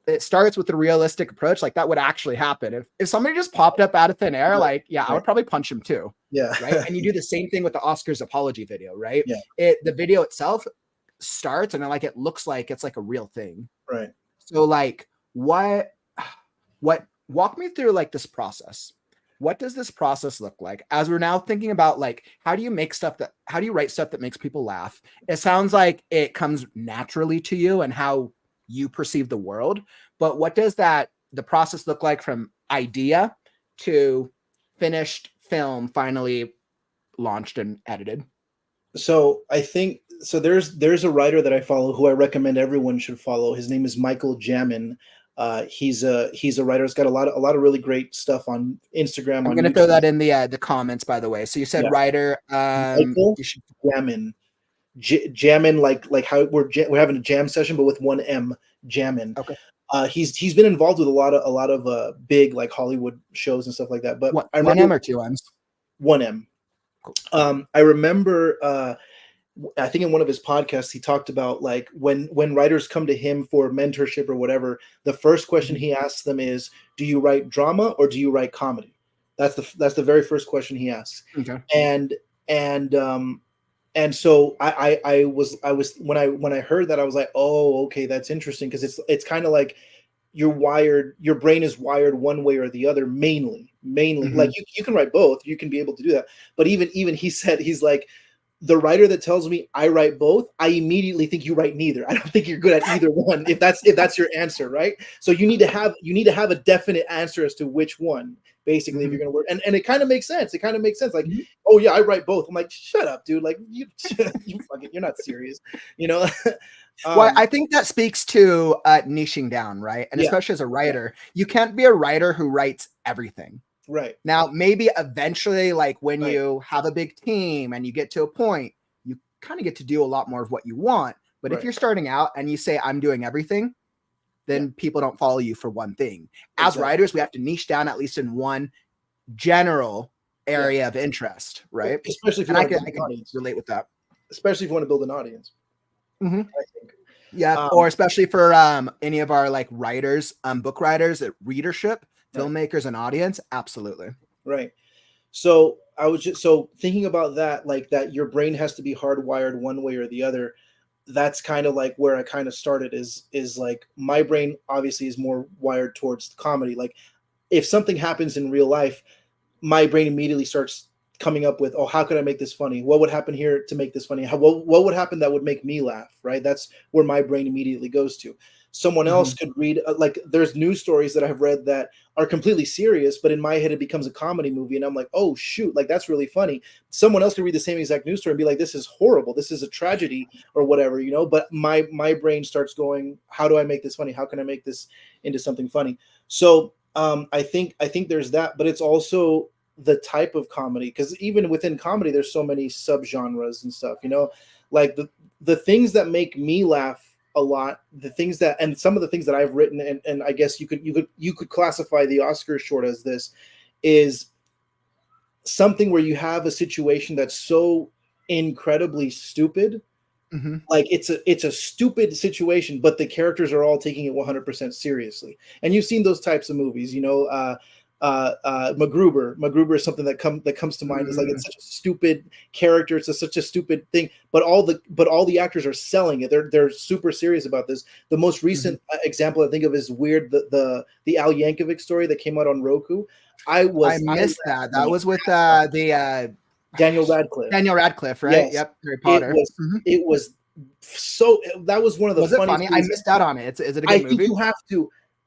it starts with a realistic approach. Like that would actually happen. If somebody just popped up out of thin air, like, yeah, I would probably punch him too. Yeah. Right. And you do the same thing with the Oscars apology video, right? Yeah. The video itself starts and like, it looks like it's like a real thing. Right. So like, walk me through like this process. What does this process look like as we're now thinking about like, how do you write stuff that makes people laugh? It sounds like it comes naturally to you and how you perceive the world, but what does the process look like from idea to finished film, finally launched and edited? So I think there's a writer that I follow who I recommend everyone should follow. His name is Michael Jamin. He's a writer. He's got a lot of really great stuff on Instagram. I'm going to throw that in the comments, by the way. So you said writer Michael Jamin. Jammin, like how we're having a jam session, but with one M, Jammin. Okay. He's been involved with a lot of big like Hollywood shows and stuff like that. But I remember, 1 M or 2 M's? 1 M. Cool. I remember. I think in one of his podcasts he talked about like when writers come to him for mentorship or whatever, the first question he asks them is, "Do you write drama or do you write comedy?" That's the very first question he asks. Okay. And so I was when I heard that, I was like, oh, okay, that's interesting, because it's kind of like your brain is wired one way or the other, mainly. Mm-hmm. Like you can write both, you can be able to do that. But even he said, he's like, the writer that tells me I write both, I immediately think you write neither. I don't think you're good at either one, if that's your answer, right? So you need to have a definite answer as to which one, basically, if you're going to work. And it kind of makes sense. It kind of makes sense. Like, oh yeah, I write both. I'm like, shut up, dude. Like you're not serious, you know? Well, I think that speaks to niching down, right? And especially as a writer, you can't be a writer who writes everything. Right. Now, maybe eventually, like when you have a big team and you get to a point, you kind of get to do a lot more of what you want. But if you're starting out and you say, I'm doing everything, then people don't follow you for one thing. As writers, we have to niche down at least in one general area of interest, right? Especially if you I can relate with that. Especially if you want to build an audience. Mm-hmm. I think. Yeah, or especially for any of our like writers, book writers, readership, filmmakers, and audience, absolutely. Right. So I was just thinking about that, like that your brain has to be hardwired one way or the other. That's kind of like where I kind of started is like my brain obviously is more wired towards comedy. Like if something happens in real life, my brain immediately starts coming up with, oh, how could I make this funny? What would happen here to make this funny? What would happen that would make me laugh, right? That's where my brain immediately goes to. Someone else could read, like there's news stories that I've read that are completely serious, but in my head it becomes a comedy movie, and I'm like, oh shoot, like that's really funny. Someone else could read the same exact news story and be like, this is horrible, this is a tragedy or whatever, you know. But my brain starts going, how do I make this funny? How can I make this into something funny? So I think there's that, but it's also the type of comedy, because even within comedy there's so many subgenres and stuff, you know, like the things that make me laugh a lot, the things that, and some of the things that I've written, and I guess you could classify the Oscar short as this, is something where you have a situation that's so incredibly stupid, like it's a stupid situation, but the characters are all taking it 100% seriously. And you've seen those types of movies, you know. MacGruber is something that comes to mind. Is like, it's such a stupid character, it's such a stupid thing, but all the actors are selling it. They're super serious about this. The most recent example I think of is Weird, the Al Yankovic story that came out on Roku. I missed that. That was with the Daniel Radcliffe. Daniel Radcliffe, right? Yes. Yep, Harry Potter. It was so. That was one of the funniest. I missed out on it. Is it a good movie?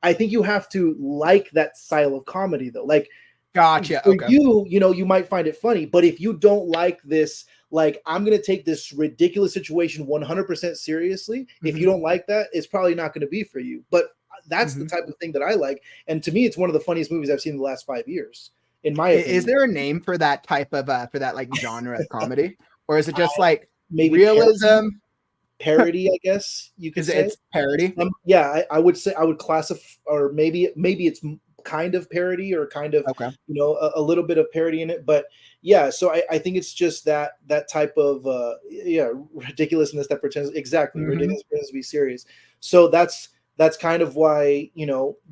I think you have to like that style of comedy, though. Like Gotcha. For Okay. you know, you might find it funny, but if you don't like this, like I'm gonna take this ridiculous situation 100% seriously. If you Mhm. don't like that, it's probably not gonna be for you. But that's the Mhm. type of thing that I like, and to me, it's one of the funniest movies I've seen in the last 5 years, in my Is opinion. there a name for that type of for that like genre of comedy, or is it just like Maybe realism? parody, I guess you could Is say. it's parody? Yeah, I would say I would classify, or maybe it's kind of parody, or kind of, Okay. a little bit of parody in it. But yeah, so I think it's just that type of yeah, ridiculousness that pretends, exactly, Mhm. ridiculous pretends to be serious. So that's kind of why,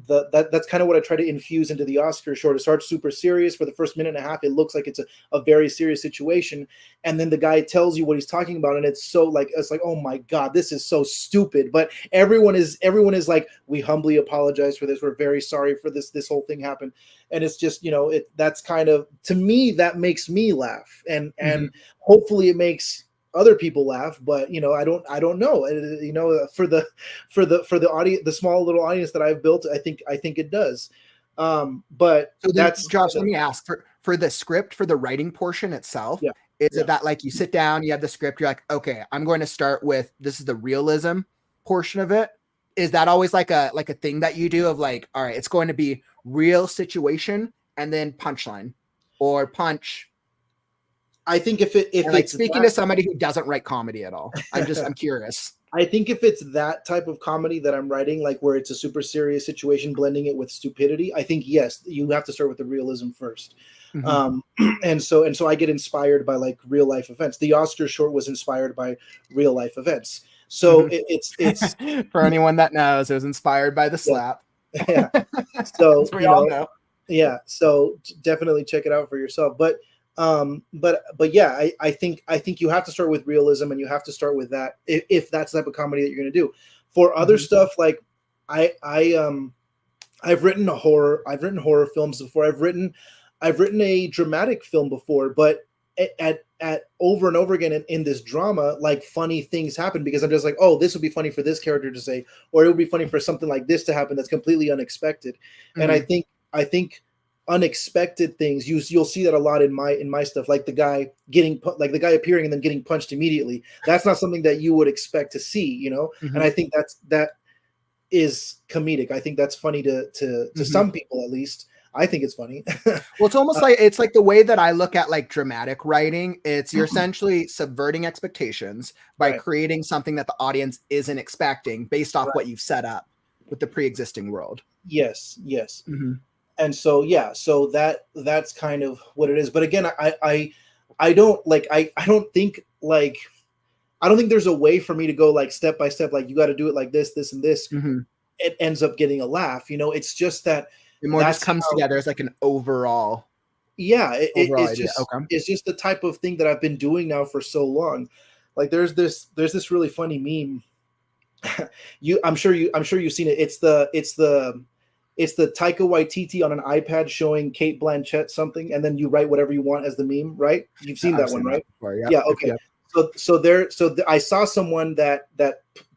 that's kind of what I try to infuse into the Oscar short. It starts super serious for the first minute and a half. It looks like it's a very serious situation, and then the guy tells you what he's talking about, and it's like, oh my god, this is so stupid. But everyone is like, we humbly apologize for this, we're very sorry for this whole thing happened. And it's just, that's kind of, to me, that makes me laugh, and Mhm. hopefully it makes other people laugh. But I don't know. For the audience, the small little audience that I've built, I think it does. But So then, that's Josh, kind let of, me ask for the script, for the writing portion itself, yeah, is yeah. it that like you sit down, you have the script, you're like, okay, I'm going to start with this is the realism portion of it. Is that always like a thing that you do of like, all right, it's going to be real situation and then punchline or punch? I think if And like it's speaking to somebody who doesn't write comedy at all, that I'm curious. I think if it's that type of comedy that I'm writing, like where it's a super serious situation, blending it with stupidity, I think, yes, you have to start with the realism first. Mhm. Um, and so I get inspired by like real life events. The Oscar short was inspired by real life events. So Mhm. it's For anyone that knows, it was inspired by the yeah, slap. yeah. As So we all know. yeah, so definitely check it out for yourself. But yeah, I think you have to start with realism, and you have to start with that, if that's the type of comedy that you're going to do. For other Mhm. stuff, like I've written horror films before. I've written a dramatic film before. But at over and over again, in this drama, like funny things happen, because I'm just like, oh, this would be funny for this character to say, or it would be funny for something like this to happen that's completely unexpected. And I Mhm. think unexpected things, you'll see that a lot in my stuff, like the guy like the guy appearing and then getting punched immediately. That's not something that you would expect to see, and Mhm. I think that is comedic. I think that's funny to Mhm. some people, at least. I think it's funny. Well, it's almost like it's like the way that I look at like dramatic writing. It's you're essentially subverting expectations by Right, creating something that the audience isn't expecting based off right. what you've set up with the pre-existing world. Yes, yes. Mhm. And so, yeah, so that's kind of what it is. But again, I don't like, I don't think, like, I don't think there's a way for me to go like step by step, like you got to do it like this and this. Mhm. It ends up getting a laugh. It's just that It more just that's comes how. together as like an overall Yeah, overall idea. Okay. it's just the type of thing that I've been doing now for so long. Like there's this really funny meme. I'm sure you've seen it. It's the Taika Waititi on an iPad showing Kate Blanchett something, and then you write whatever you want as the meme, right? You've seen I've that one, seen that right? before. Yep. Yeah. If Okay. you I saw someone that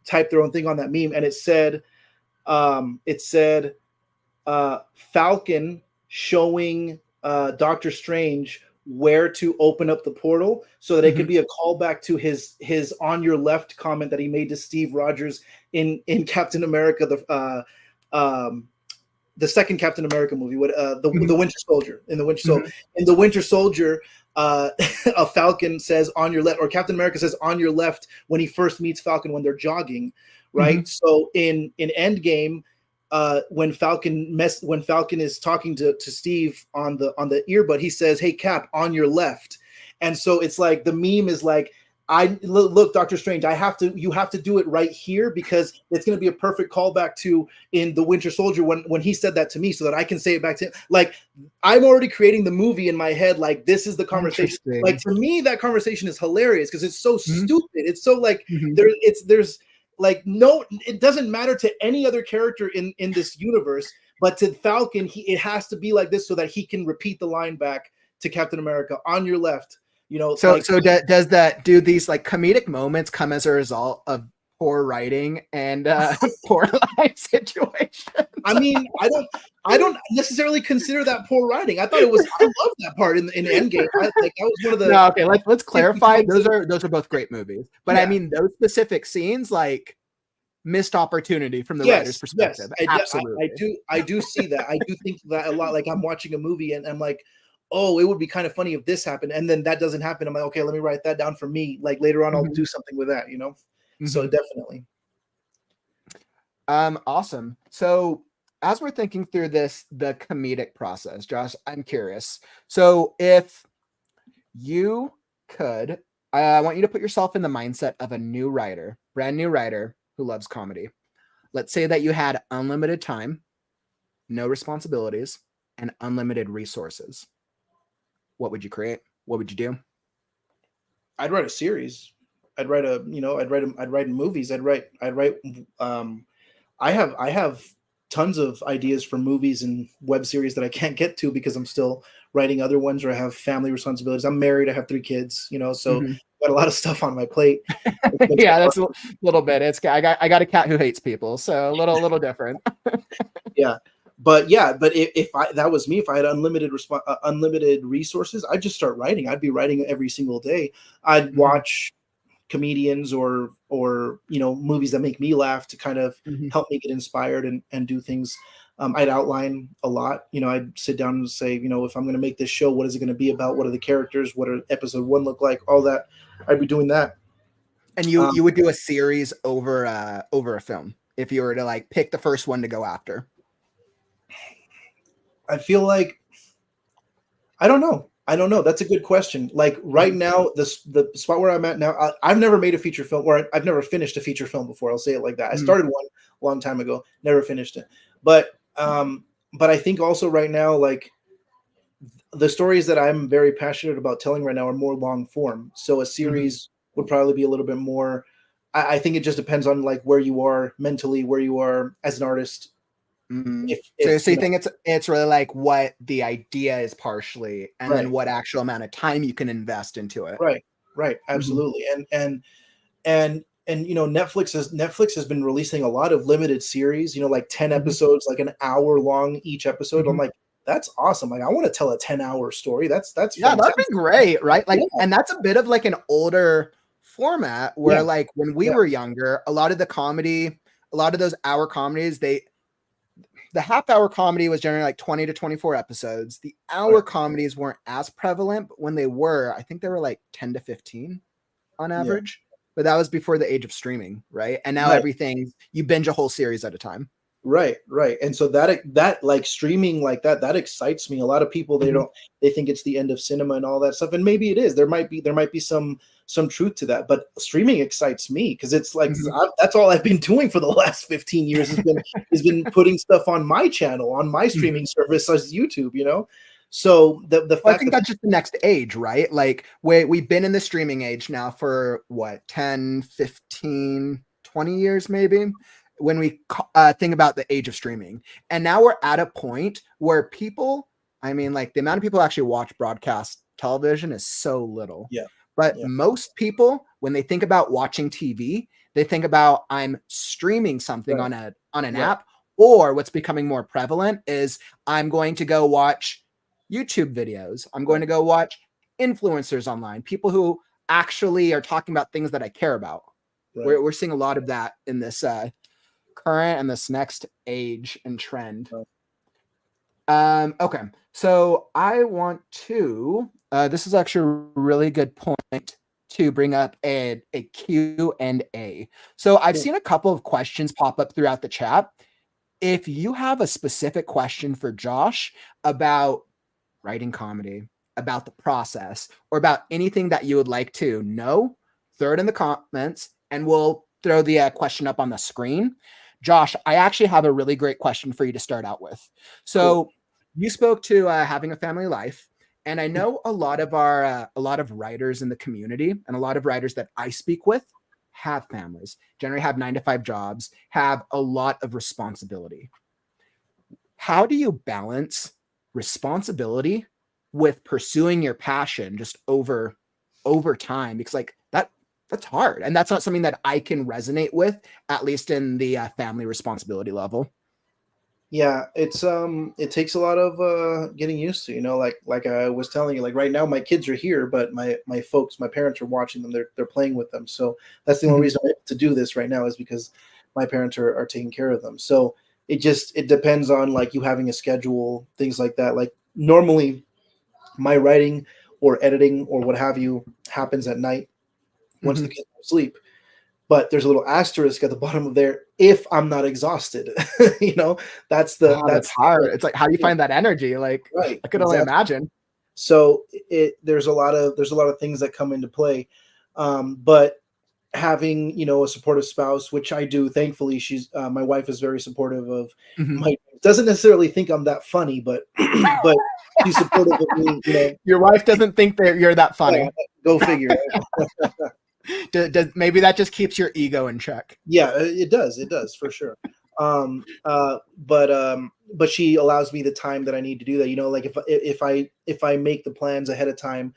typed their own thing on that meme, and it said Falcon showing Doctor Strange where to open up the portal, so that it could Mhm. be a callback to his on your left comment that he made to Steve Rogers in Captain America, the second Captain America movie, with the Mhm. Winter Soldier. Mhm. In the Winter Soldier, a Falcon says on your left, or Captain America says on your left when he first meets Falcon when they're jogging, right? Mhm. So in Endgame, when Falcon is talking to Steve on the earbud, he says, "Hey Cap, on your left," and so it's like the meme is like, look, Doctor Strange, you have to do it right here, because it's going to be a perfect callback to in the Winter Soldier when he said that to me, so that I can say it back to him. Like, I'm already creating the movie in my head. Like, this is the conversation. Like, Interesting. to me, that conversation is hilarious, because it's so Mhm. stupid. It's so like Mhm. there's like, no, it doesn't matter to any other character in this universe, but to Falcon, it has to be like this, so that he can repeat the line back to Captain America, on your left. So, do these like comedic moments come as a result of poor writing and poor life situations? I mean, I don't necessarily consider that poor writing. I thought it was. I love that part in Endgame. Like that was one of the. No, okay, let's clarify. Those are both great movies, but I Yeah. mean those specific scenes, like missed opportunity from the writer's perspective. Absolutely. I do see that. I do think that a lot. Like I'm watching a movie and I'm like, oh, it would be kind of funny if this happened, and then that doesn't happen. I'm like, okay, let me write that down for me. Like later on, I'll Mhm. do something with that. So Mhm. definitely. Awesome. So as we're thinking through the comedic process, Josh, I'm curious. So if you could, I want you to put yourself in the mindset of a new writer, brand new writer who loves comedy. Let's say that you had unlimited time, no responsibilities, and unlimited resources. What would you create? What would you do? I'd write a series. I'd write movies. I have tons of ideas for movies and web series that I can't get to because I'm still writing other ones or I have family responsibilities. I'm married. I have 3 kids, so Mhm. got a lot of stuff on my plate. Yeah, that's a little bit. I got a cat who hates people, so a little different. Yeah. But if that was me, if I had unlimited resources, I'd just start writing. I'd be writing every single day. I'd Mhm. watch comedians or movies that make me laugh to kind of Mhm. help me get inspired and do things. I'd outline a lot. I'd sit down and say, if I'm going to make this show, what is it going to be about? What are the characters? What are episode 1 look like? All that. I'd be doing that. And you would do a series over a film if you were to like pick the first one to go after. I feel like I don't know. That's a good question. Like right now, the spot where I'm at now, I've never made a feature film, or I've never finished a feature film before. I'll say it like that. I started one a long time ago, never finished it. But I think also right now, like the stories that I'm very passionate about telling right now are more long form. So a series would probably be a little bit more. I think it just depends on like where you are mentally, where you are as an artist. Mhm. If So you think it's really like what the idea is partially, and then Right. what actual amount of time you can invest into it. Right, absolutely. And Netflix has been releasing a lot of limited series, like 10 episodes, like an hour long each episode. I'm like, that's awesome. Like I want to tell a 10-hour story. That's Yeah, that'd fantastic. be great, right? Like, Yeah. and that's a bit of like an older format where Yeah. like when we Yeah. were younger, a lot of those hour comedies, the half-hour comedy was generally like 20 to 24 episodes. The hour comedies weren't as prevalent, but when they were, I think they were like 10 to 15 on average. But that was before the age of streaming, right? And now Right. you binge a whole series at a time. Right. And so that like streaming like that excites me. A lot of people they think it's the end of cinema and all that stuff, and maybe it is. There might be some truth to that, but streaming excites me because it's like that's all I've been doing for the last 15 years has been putting stuff on my channel, on my streaming service as YouTube. So the fact I think that's just the next age, right? Like we've been in the streaming age now for what, 10, 15, 20 years maybe, when we think about the age of streaming. And now we're at a point where people, I mean, like the amount of people who actually watch broadcast television is so little. Yeah. But most people, when they think about watching TV, they think about I'm streaming something on an app, or what's becoming more prevalent is I'm going to go watch YouTube videos. I'm going to go watch influencers online, people who actually are talking about things that I care about. Right. We're seeing a lot of that in this current and this next age and trend. Okay, so I want to. This is actually a really good point to bring up a Q&A. So I've seen a couple of questions pop up throughout the chat. If you have a specific question for Josh about writing comedy, about the process, or about anything that you would like to know, throw it in the comments and we'll throw the question up on the screen. Josh, I actually have a really great question for you to start out with. So you spoke to having a family life, and I know a lot of writers in the community and a lot of writers that I speak with have families, generally have 9-to-5 jobs, have a lot of responsibility. How do you balance responsibility with pursuing your passion just over time? Because like that's hard, and that's not something that I can resonate with, at least in the family responsibility level. Yeah, it takes a lot of getting used to, like I was telling you, like right now my kids are here, but my parents are watching them. They're playing with them. So that's the only Mhm. reason I'm able to do this right now is because my parents are taking care of them. So it depends on like you having a schedule, things like that. Like normally my writing or editing or what have you happens at night once the Mhm. kids are asleep. But there's a little asterisk at the bottom of there if I'm not exhausted. you know, Oh, that's that's hard. It's like, how do you yeah, find that energy? Like, right, I could only exactly. imagine. So there's a lot of things that come into play, but having a supportive spouse, which I do, thankfully, she's my wife is very supportive of Mhm. my doesn't necessarily think I'm that funny, but but she's supportive of me. Your wife doesn't think that you're that Yeah, funny. go figure. Maybe that just keeps your ego in check. Yeah, it does for sure. But she allows me the time that I need to do that. Like if I make the plans ahead of time,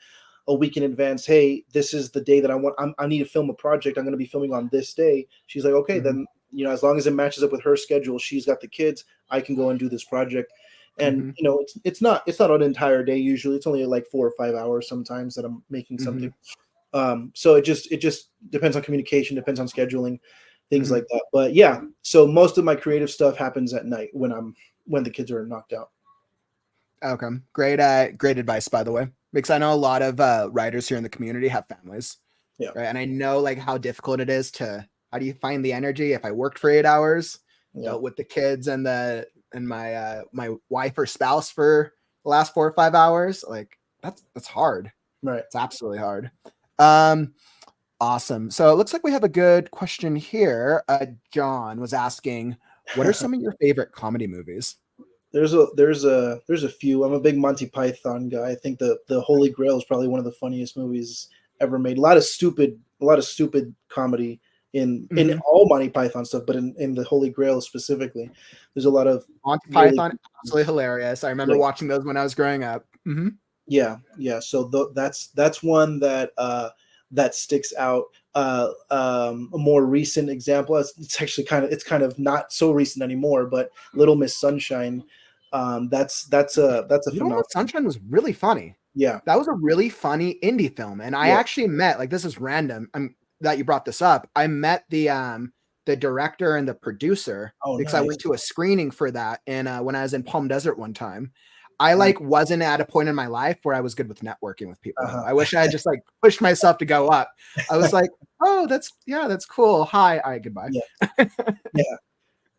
a week in advance. Hey, this is the day that I need to film a project. I'm going to be filming on this day. She's like, okay, Mhm. then as long as it matches up with her schedule, she's got the kids. I can go and do this project. And Mhm. it's not an entire day. Usually, it's only like 4 or 5 hours sometimes that I'm making something. Mhm. So it just depends on communication, depends on scheduling, things Mhm. like that. But yeah, so most of my creative stuff happens at night when the kids are knocked out. Okay. Great advice, by the way, because I know a lot of writers here in the community have families, Yeah, right? And I know like how difficult it is to how do you find the energy? If I worked for 8 hours, yeah, dealt with the kids and my wife or spouse for the last 4 or 5 hours, like that's hard. right. It's absolutely hard. Um, awesome. So it looks like we have a good question here. John was asking, what are some of your favorite comedy movies? There's a few. I'm a big Monty Python guy. I think the Holy Grail is probably one of the funniest movies ever made. A lot of stupid comedy in Mhm. all Monty Python stuff, but in the Holy Grail specifically, there's a lot of Monty really Python, absolutely hilarious. I remember yeah. watching those when I was growing up. Mhm. Yeah, yeah. So that's one that sticks out. A more recent example. It's kind of not so recent anymore, but Little Miss Sunshine. That's a Little Miss phenomenon. Sunshine was really funny. Yeah, That was a really funny indie film, and I yeah. actually met, like, this is random, that you brought this up. I met the director and the producer Oh, because I nice. went to a screening for that, and, when I was in Palm Desert one time. I, Nice. like, wasn't at a point in my life where I was good with networking with people, though. Uh-huh. I wish I had just, like, pushed myself to go up. I was like, "Oh, that's cool. Hi. Alright, goodbye." Yeah, yeah,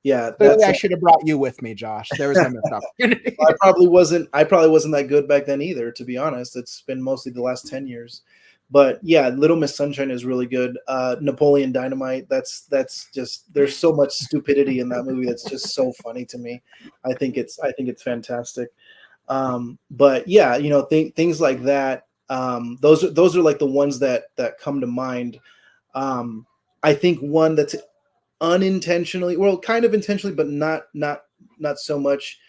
yeah. Clearly, I should have brought you with me, Josh. There was no missed opportunity. I probably wasn't that good back then either, to be honest. It's been mostly the last 10 years. But yeah, Little Miss Sunshine is really good. Napoleon Dynamite, that's just there's so much stupidity in that movie that's just so funny to me. I think it's fantastic. But yeah, things like that. Those are like the ones that come to mind. I think one that's unintentionally, well, kind of intentionally, but not so much,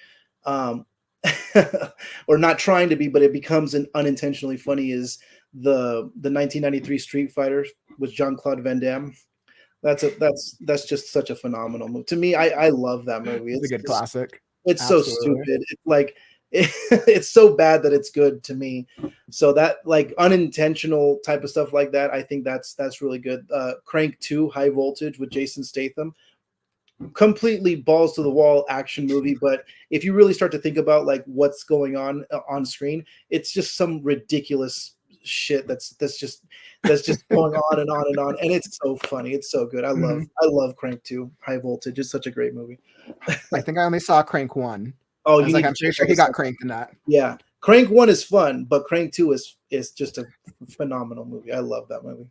um, or not trying to be, but it becomes an unintentionally funny is the 1993 Street Fighter with Jean-Claude Van Damme. That's just such a phenomenal movie. To me, I love that movie. It's a good classic. It's so Absolutely. stupid. It's like it's so bad that it's good to me. So that like unintentional type of stuff like that, I think that's really good. Crank 2, High Voltage with Jason Statham, completely balls to the wall action movie, but if you really start to think about like what's going on screen, it's just some ridiculous shit that's just going on and on and on, and it's so funny. It's so good. I love Mhm. I love Crank 2, High Voltage. It's such a great movie. I think I only saw Crank 1. Oh, I was you like, need to I'm check pretty sure out he the got second. cranked in that. Yeah, Crank 1 is fun, but Crank 2 is just a phenomenal movie. I love that movie.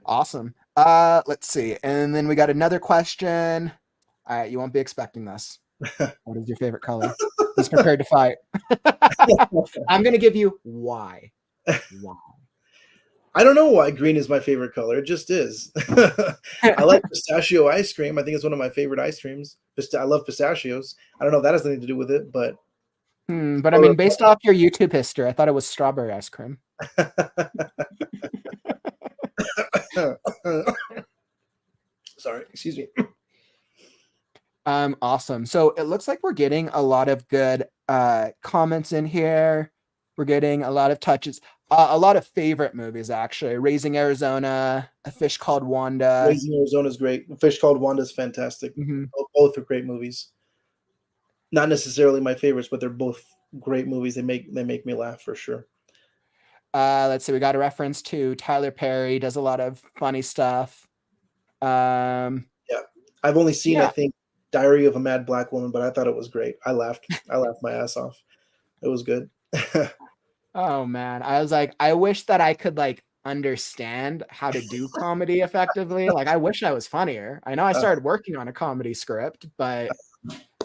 Awesome. Let's see. And then we got another question. All right, you won't be expecting this. What is your favorite color? He's prepared to fight. I'm gonna give you why. Why? I don't know why green is my favorite color. It just is. I like pistachio ice cream. I think it's one of my favorite ice creams. I love pistachios. I don't know if that has anything to do with it, but But I mean, based off your YouTube history, I thought it was strawberry ice cream. sorry, excuse me. Awesome. So it looks like we're getting a lot of good comments in here. We're getting a lot of touches, a lot of favorite movies actually. Raising Arizona, A Fish Called Wanda. Raising Arizona is great. A Fish Called Wanda is fantastic. Both are great movies. Not necessarily my favorites, but they're both great movies. They make me laugh for sure. Let's see. We got a reference to Tyler Perry. Does a lot of funny stuff. Yeah, I've only seen I think Diary of a Mad Black Woman, but I thought it was great. I laughed my ass off. It was good. Oh man, I was like, I wish that I could like understand how to do comedy effectively. Like, I wish I was funnier. I know I started working on a comedy script, but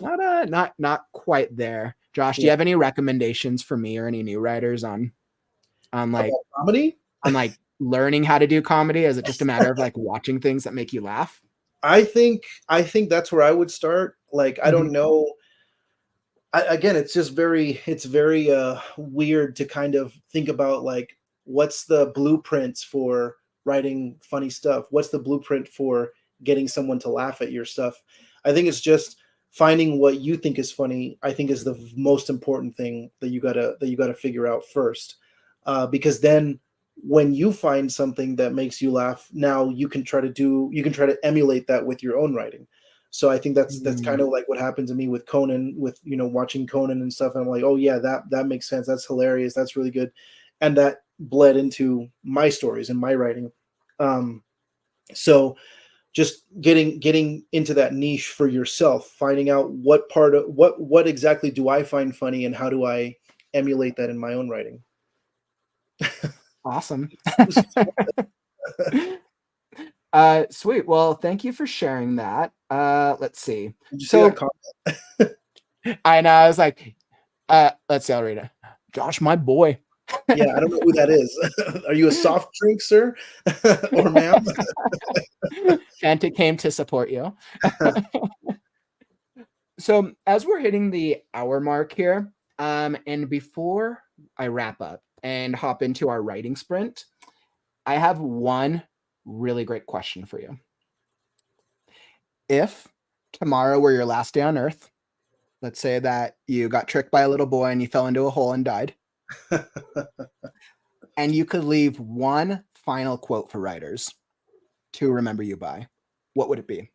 not quite there. Josh, do you have any recommendations for me or any new writers on like about comedy? On like learning how to do comedy? Is it just a matter of like watching things that make you laugh? I think that's where I would start. Like, I don't know. Again, it's very weird to kind of think about like, what's the blueprints for writing funny stuff? What's the blueprint for getting someone to laugh at your stuff? I think it's just finding what you think is funny. I think is the most important thing that you gotta figure out first, because then when you find something that makes you laugh, now you can try to emulate that with your own writing. So I think that's kind of like what happened to me with Conan, with watching Conan and stuff. And I'm like, oh yeah, that makes sense. That's hilarious. That's really good, and that bled into my stories and my writing. So just getting into that niche for yourself, finding out what part of what exactly do I find funny, and how do I emulate that in my own writing. Awesome. Sweet. Well, thank you for sharing that. Let's see. Did you see that comment? I know. I was like, let's see. I'll read it. Josh, my boy. Yeah, I don't know who that is. Are you a soft drink, sir, or ma'am? Fanta came to support you. So as we're hitting the hour mark here, and before I wrap up and hop into our writing sprint, I have one really great question for you. If tomorrow were your last day on Earth, let's say that you got tricked by a little boy and you fell into a hole and died, and you could leave one final quote for writers to remember you by, what would it be?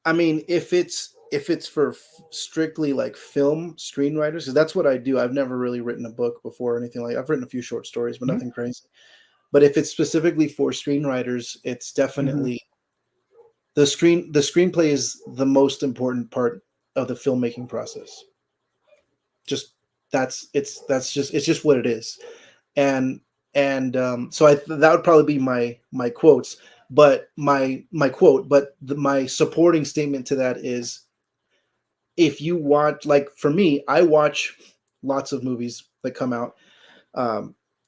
I mean, if it's for strictly like film screenwriters, because that's what I do. I've never really written a book before or anything like. I've written a few short stories, but nothing crazy. But if it's specifically for screenwriters, it's definitely the screenplay is the most important part of the filmmaking process. Just it's just what it is, and so that would probably be my quotes. But my quote, but my supporting statement to that is, if you watch, like for me, I watch lots of movies that come out,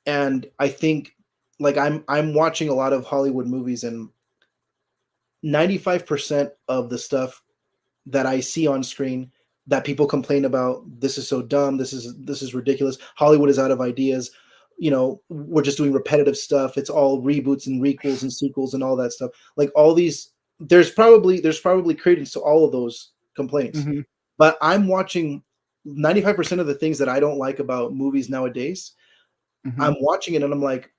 and I think like I'm watching a lot of Hollywood movies, and 95% of the stuff that I see on screen that people complain about, this is so dumb, this is ridiculous, Hollywood is out of ideas, we're just doing repetitive stuff, it's all reboots and requels and sequels and all that stuff. Like all these, there's probably credence to all of those complaints. But I'm watching 95% of the things that I don't like about movies nowadays. I'm watching it and I'm like,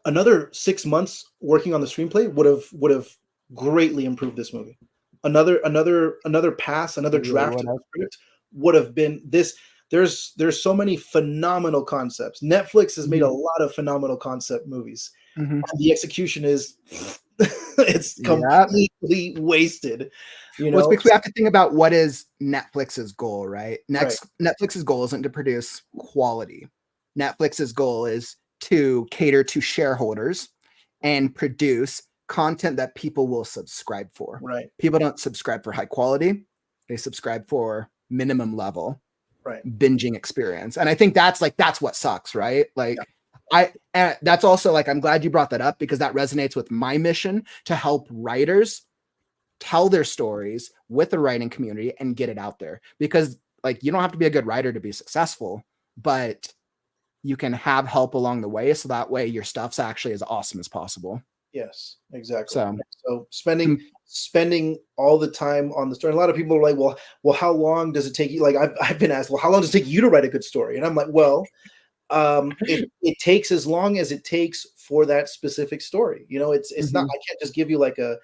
another 6 months working on the screenplay would have greatly improved this movie. Another pass, another draft of the script would have been this. There's so many phenomenal concepts. Netflix has made a lot of phenomenal concept movies. The execution is it's completely wasted. Well, it's because we have to think about what is Netflix's goal, right? Netflix's goal isn't to produce quality. Netflix's goal is to cater to shareholders and produce content that people will subscribe for. Right. People don't subscribe for high quality. They subscribe for minimum level binging experience. And I think that's what sucks, right? Like that's also like, I'm glad you brought that up, because that resonates with my mission to help writers tell their stories with the writing community and get it out there. Because like, you don't have to be a good writer to be successful, but you can have help along the way. So that way your stuff's actually as awesome as possible. Yes, exactly. So So spending all the time on the story. A lot of people are like, well, how long does it take you? Like I've been asked, well, how long does it take you to write a good story? And I'm like, well, it takes as long as it takes for that specific story. It's not. I can't just give you like an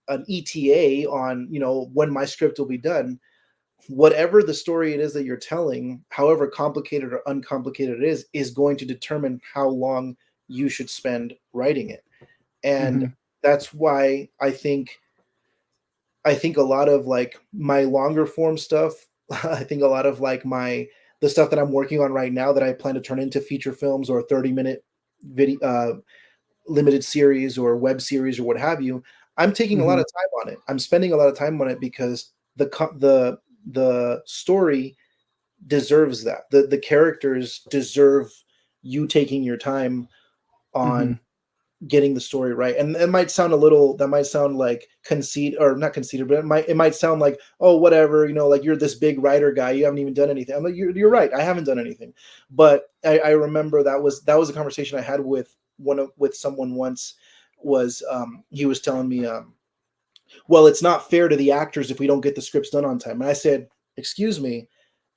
ETA on when my script will be done. Whatever the story it is that you're telling, however complicated or uncomplicated it is going to determine how long you should spend writing it. And that's why I think a lot of like my longer form stuff, I think a lot of like the stuff that I'm working on right now that I plan to turn into feature films or 30-minute video limited series or web series or what have you, I'm taking a lot of time on it. I'm spending a lot of time on it because the story deserves that. The characters deserve you taking your time on getting the story right. And it might sound like conceit, or not conceited, but it might sound like, oh, whatever, like you're this big writer guy, you haven't even done anything. I'm like, you're right, I haven't done anything. But I remember that was a conversation I had with someone once. Was he was telling me, well, it's not fair to the actors if we don't get the scripts done on time. And I said, excuse me,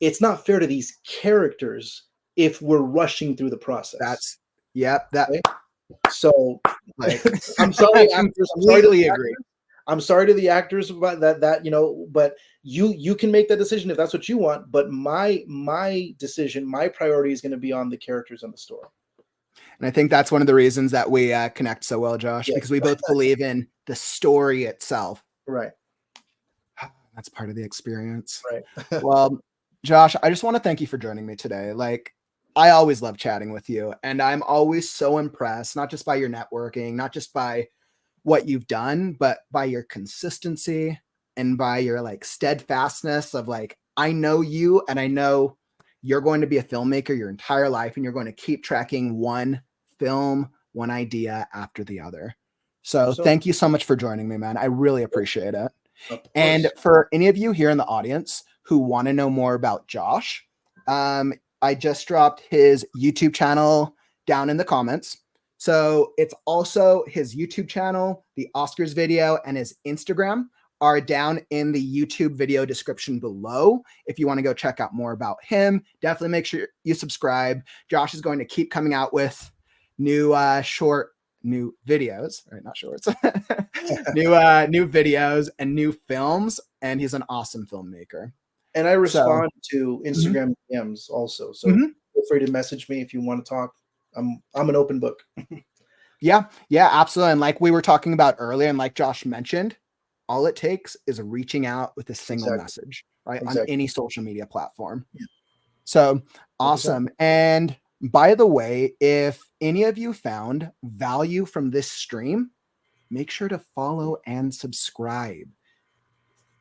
it's not fair to these characters if we're rushing through the process. Okay? So Like, I'm sorry, I actors. completely agree. I'm sorry to the actors about that. But you can make that decision if that's what you want. But my decision, my priority is going to be on the characters and the story. And I think that's one of the reasons that we connect so well, Josh, Yes. because we both believe in the story itself. Right. That's part of the experience. Right. Well, Josh, I just want to thank you for joining me today. Like, I always love chatting with you, and I'm always so impressed, not just by your networking, not just by what you've done, but by your consistency and by your like steadfastness of like, I know you and I know you're going to be a filmmaker your entire life, and you're going to keep tracking one film, one idea after the other. So thank you so much for joining me, man. I really appreciate it. And for any of you here in the audience who want to know more about Josh, I just dropped his YouTube channel down in the comments. So it's also his YouTube channel, the Oscars video, and his Instagram are down in the YouTube video description below. If you want to go check out more about him, definitely make sure you subscribe. Josh is going to keep coming out with new videos, right? Not shorts, new videos and new films. And he's an awesome filmmaker. And I respond to Instagram DMs also. So feel free to message me if you want to talk. I'm an open book. Yeah, absolutely. And like we were talking about earlier, and like Josh mentioned, all it takes is reaching out with a single message, right? On any social media platform. Yeah. So awesome. 100%. And by the way, if any of you found value from this stream, make sure to follow and subscribe.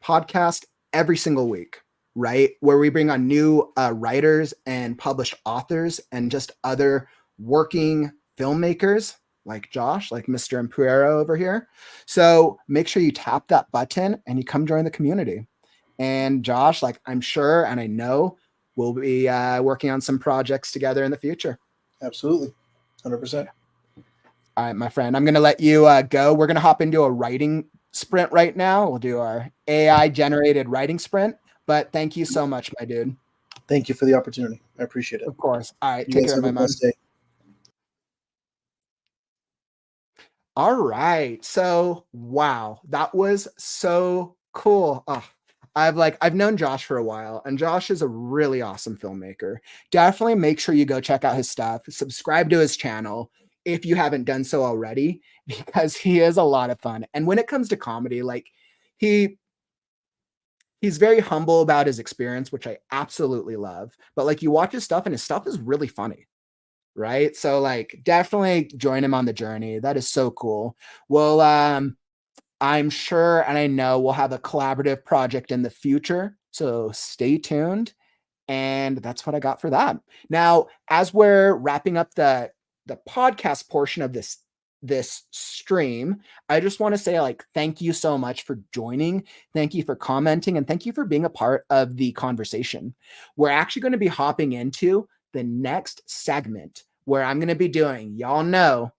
Podcast every single week, right? Where we bring on new writers and published authors and just other working filmmakers like Josh, like Mr. Ampuero over here. So make sure you tap that button and you come join the community. And Josh, like I'm sure and I know we'll be working on some projects together in the future. Absolutely. 100%. All right, my friend, I'm going to let you go. We're going to hop into a writing sprint right now. We'll do our AI generated writing sprint, but thank you so much, my dude. Thank you for the opportunity. I appreciate it. Of course. All right. Take care, my man. All right. So, wow, that was so cool. Oh, I've known Josh for a while, and Josh is a really awesome filmmaker. Definitely make sure you go check out his stuff, subscribe to his channel if you haven't done so already, because he is a lot of fun. And when it comes to comedy, like he's very humble about his experience, which I absolutely love. But like you watch his stuff and his stuff is really funny. Right. So like definitely join him on the journey. That is so cool. Well, I'm sure and I know we'll have a collaborative project in the future. So stay tuned. And that's what I got for that. Now, as we're wrapping up the podcast portion of this stream, I just want to say like thank you so much for joining. Thank you for commenting, and thank you for being a part of the conversation. We're actually going to be hopping into the next segment where I'm going to be doing, y'all know,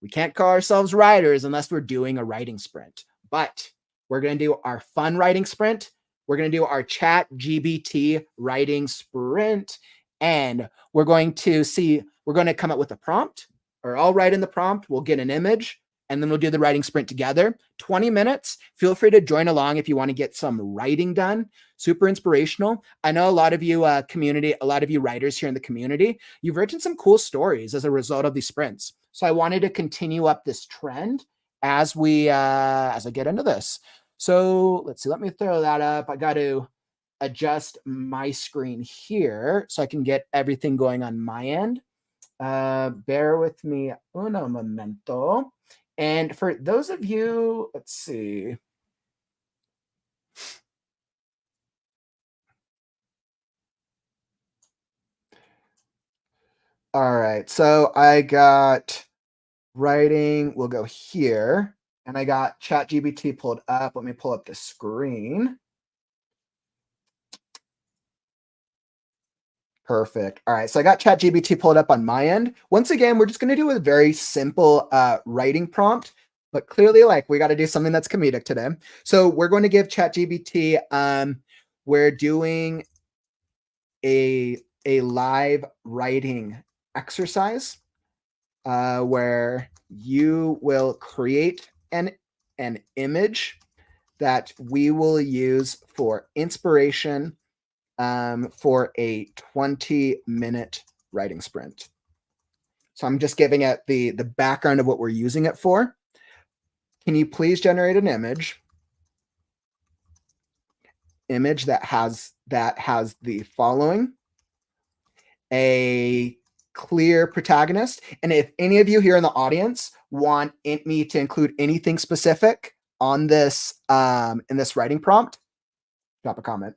We can't call ourselves writers unless we're doing a writing sprint. But we're going to do our fun writing sprint. We're going to do our chat GBT writing sprint. And we're going to come up with a prompt, or I'll write in the prompt. We'll get an image, and then we'll do the writing sprint together. 20 minutes. Feel free to join along if you want to get some writing done. Super inspirational. I know a lot of you a lot of you writers here in the community, you've written some cool stories as a result of these sprints. So I wanted to continue up this trend as I get into this. So let's see, let me throw that up. I got to adjust my screen here so I can get everything going on my end. Bear with me uno momento. And for those of you, let's see. All right, so I got writing, we'll go here, and I got ChatGPT pulled up. Let me pull up the screen. Perfect. All right, so I got ChatGPT pulled up on my end. Once again, we're just going to do a very simple writing prompt, but clearly, like, we got to do something that's comedic today. So we're going to give ChatGPT, we're doing a live writing exercise where you will create an image that we will use for inspiration for a 20-minute writing sprint. So I'm just giving it the background of what we're using it for. Can you please generate an image that has the following: a clear protagonist. And if any of you here in the audience want me to include anything specific on this in this writing prompt, drop a comment.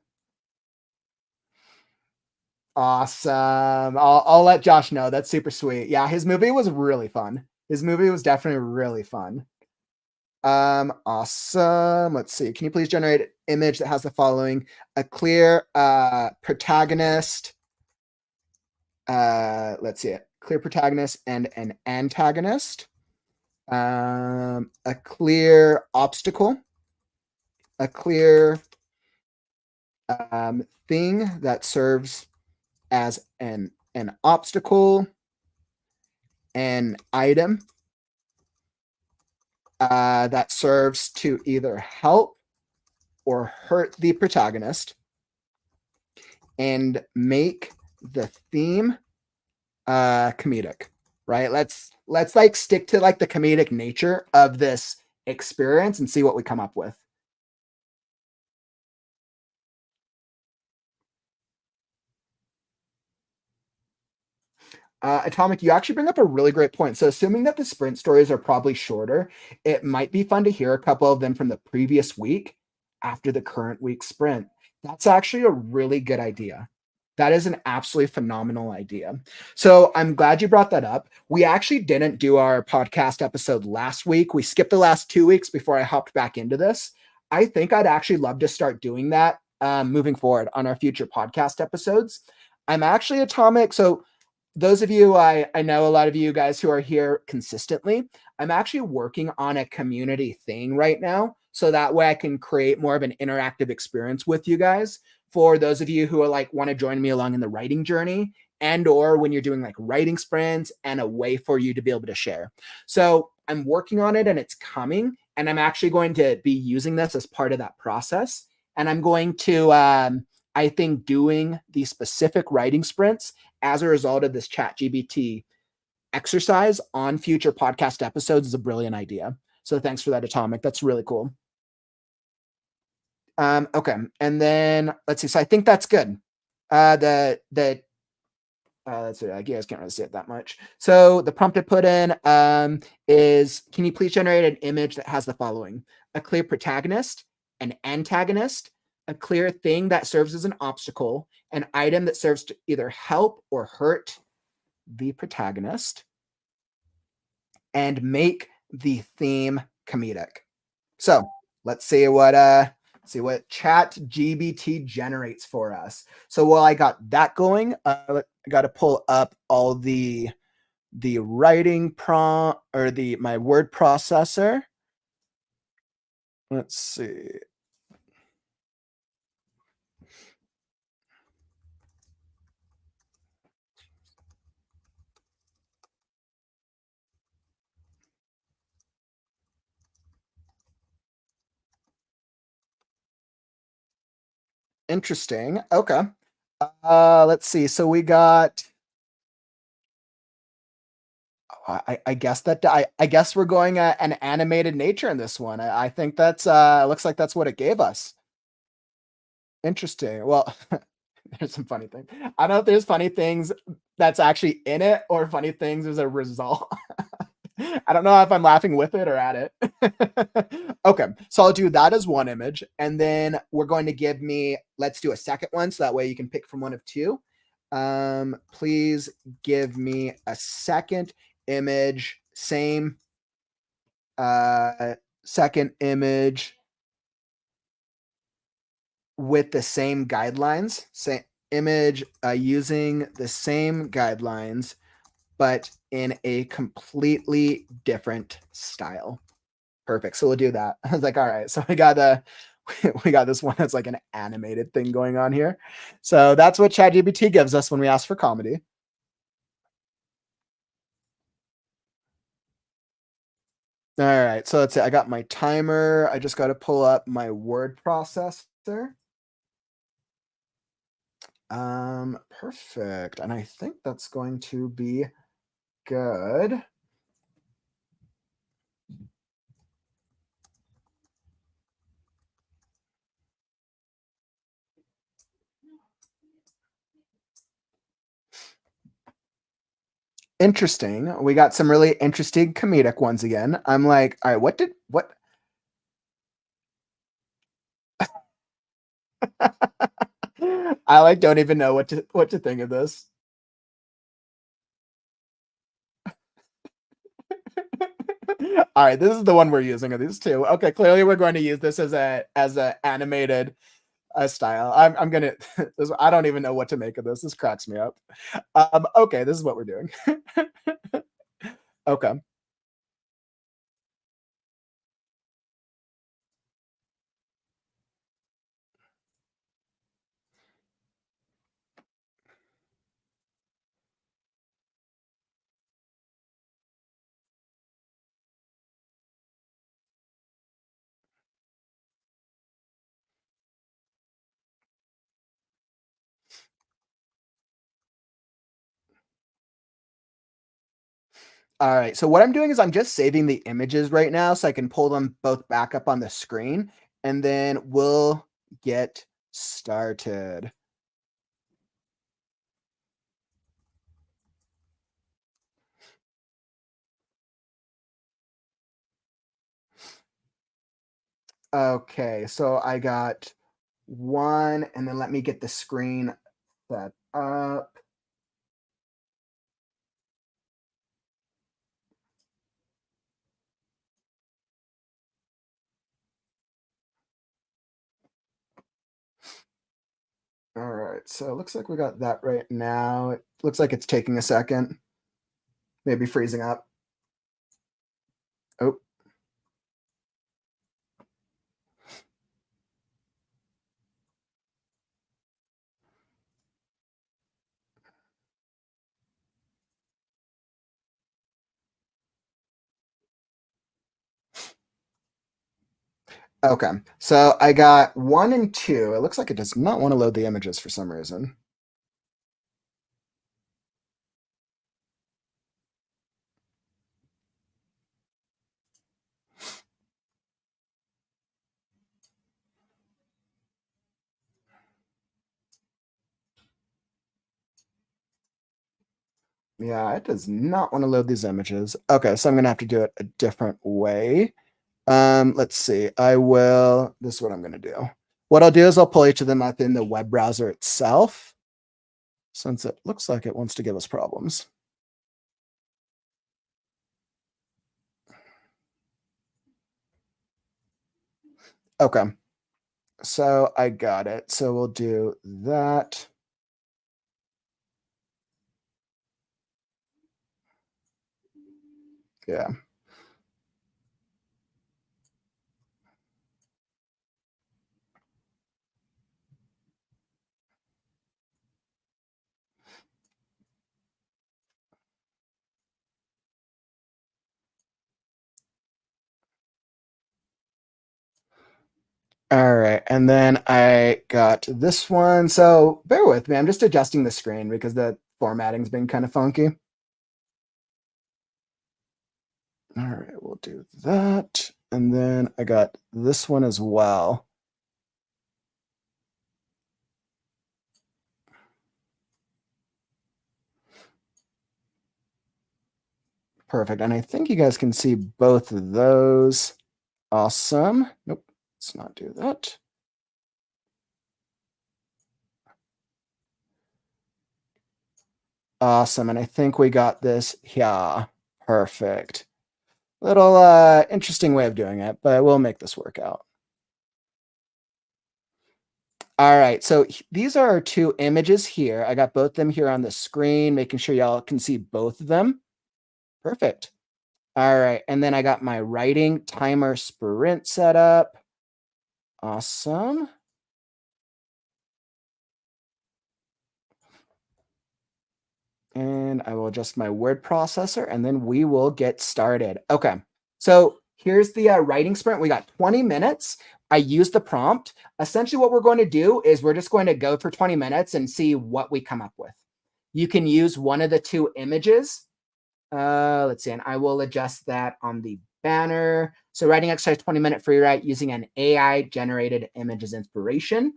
Awesome. I'll let Josh know. That's super sweet. Yeah, his movie was really fun. His movie was definitely really fun. Awesome. Let's see. Can you please generate an image that has the following: a clear protagonist. Let's see it. Clear protagonist and an antagonist. A clear obstacle. A clear thing that serves as an obstacle. An item that serves to either help or hurt the protagonist, and make the theme comedic. Right? Let's like stick to like the comedic nature of this experience and see what we come up with. Atomic, you actually bring up a really great point. So assuming that the sprint stories are probably shorter, it might be fun to hear a couple of them from the previous week after the current week sprint. That's actually a really good idea. That is an absolutely phenomenal idea. So I'm glad you brought that up. We actually didn't do our podcast episode last week. We skipped the last 2 weeks before I hopped back into this. I think I'd actually love to start doing that moving forward on our future podcast episodes. I'm actually Atomic. So those of you, I know a lot of you guys who are here consistently, I'm actually working on a community thing right now. So that way I can create more of an interactive experience with you guys. For those of you who are like want to join me along in the writing journey, and or when you're doing like writing sprints, and a way for you to be able to share. So I'm working on it and it's coming, and I'm actually going to be using this as part of that process. And I'm going to, I think, doing these specific writing sprints as a result of this ChatGPT exercise on future podcast episodes is a brilliant idea. So thanks for that, Atomic. That's really cool. Okay, and then let's see. So I think that's good. Let's see. You guys can't really see it that much. So the prompt I put in is: can you please generate an image that has the following: a clear protagonist, an antagonist, a clear thing that serves as an obstacle, an item that serves to either help or hurt the protagonist, and make the theme comedic. So let's see what ChatGPT generates for us. So while I got that going, I got to pull up all the the writing prompt or my word processor. Let's see. Interesting. Okay. Let's see. So we got. I guess I guess we're going an animated nature in this one. I think that's looks like that's what it gave us. Interesting. Well, there's some funny things. I don't know if there's funny things that's actually in it or funny things as a result. I don't know if I'm laughing with it or at it. Okay, so I'll do that as one image, and then we're going to give me, let's do a second one, so that way you can pick from one of two. Please give me a second image, same second image with the same guidelines, same image using the same guidelines, but in a completely different style. Perfect. So we'll do that. I was like, all right. So we got this one that's like an animated thing going on here. So that's what ChatGPT gives us when we ask for comedy. All right. So let's say I got my timer. I just got to pull up my word processor. Perfect. And I think that's going to be good. Interesting. We got some really interesting comedic ones again. I'm like, all right, what? I like don't even know what to think of this. All right, this is the one we're using of these two. Okay, clearly we're going to use this as a animated style. I'm gonna. I don't even know what to make of this. This cracks me up. Okay, this is what we're doing. Okay. All right. So what I'm doing is I'm just saving the images right now so I can pull them both back up on the screen, and then we'll get started. Okay, so I got one, and then let me get the screen set up. All right, so it looks like we got that right now. It looks like it's taking a second, maybe freezing up. Oh. Okay, so I got 1 and 2. It looks like it does not want to load the images for some reason. Yeah, it does not want to load these images. Okay, so I'm gonna have to do it a different way. Let's see. This is what I'm gonna do. What I'll do is I'll pull each of them up in the web browser itself, since it looks like it wants to give us problems. Okay, so I got it. So we'll do that. Yeah. All right, and then I got this one. So bear with me. I'm just adjusting the screen because the formatting's been kind of funky. All right, we'll do that. And then I got this one as well. Perfect. And I think you guys can see both of those. Awesome. Nope, let's not do that. Awesome. And I think we got this. Yeah, perfect. Little interesting way of doing it, but we'll make this work out. All right, so these are our two images here. I got both of them here on the screen, making sure y'all can see both of them. Perfect. All right, and then I got my writing timer sprint set up. Awesome. And I will adjust my word processor, and then we will get started. Okay, so here's the writing sprint. We got 20 minutes. I used the prompt. Essentially, what we're going to do is we're just going to go for 20 minutes and see what we come up with. You can use one of the two images. Let's see, and I will adjust that on the banner. So writing exercise 20-minute free write using an AI-generated image as inspiration.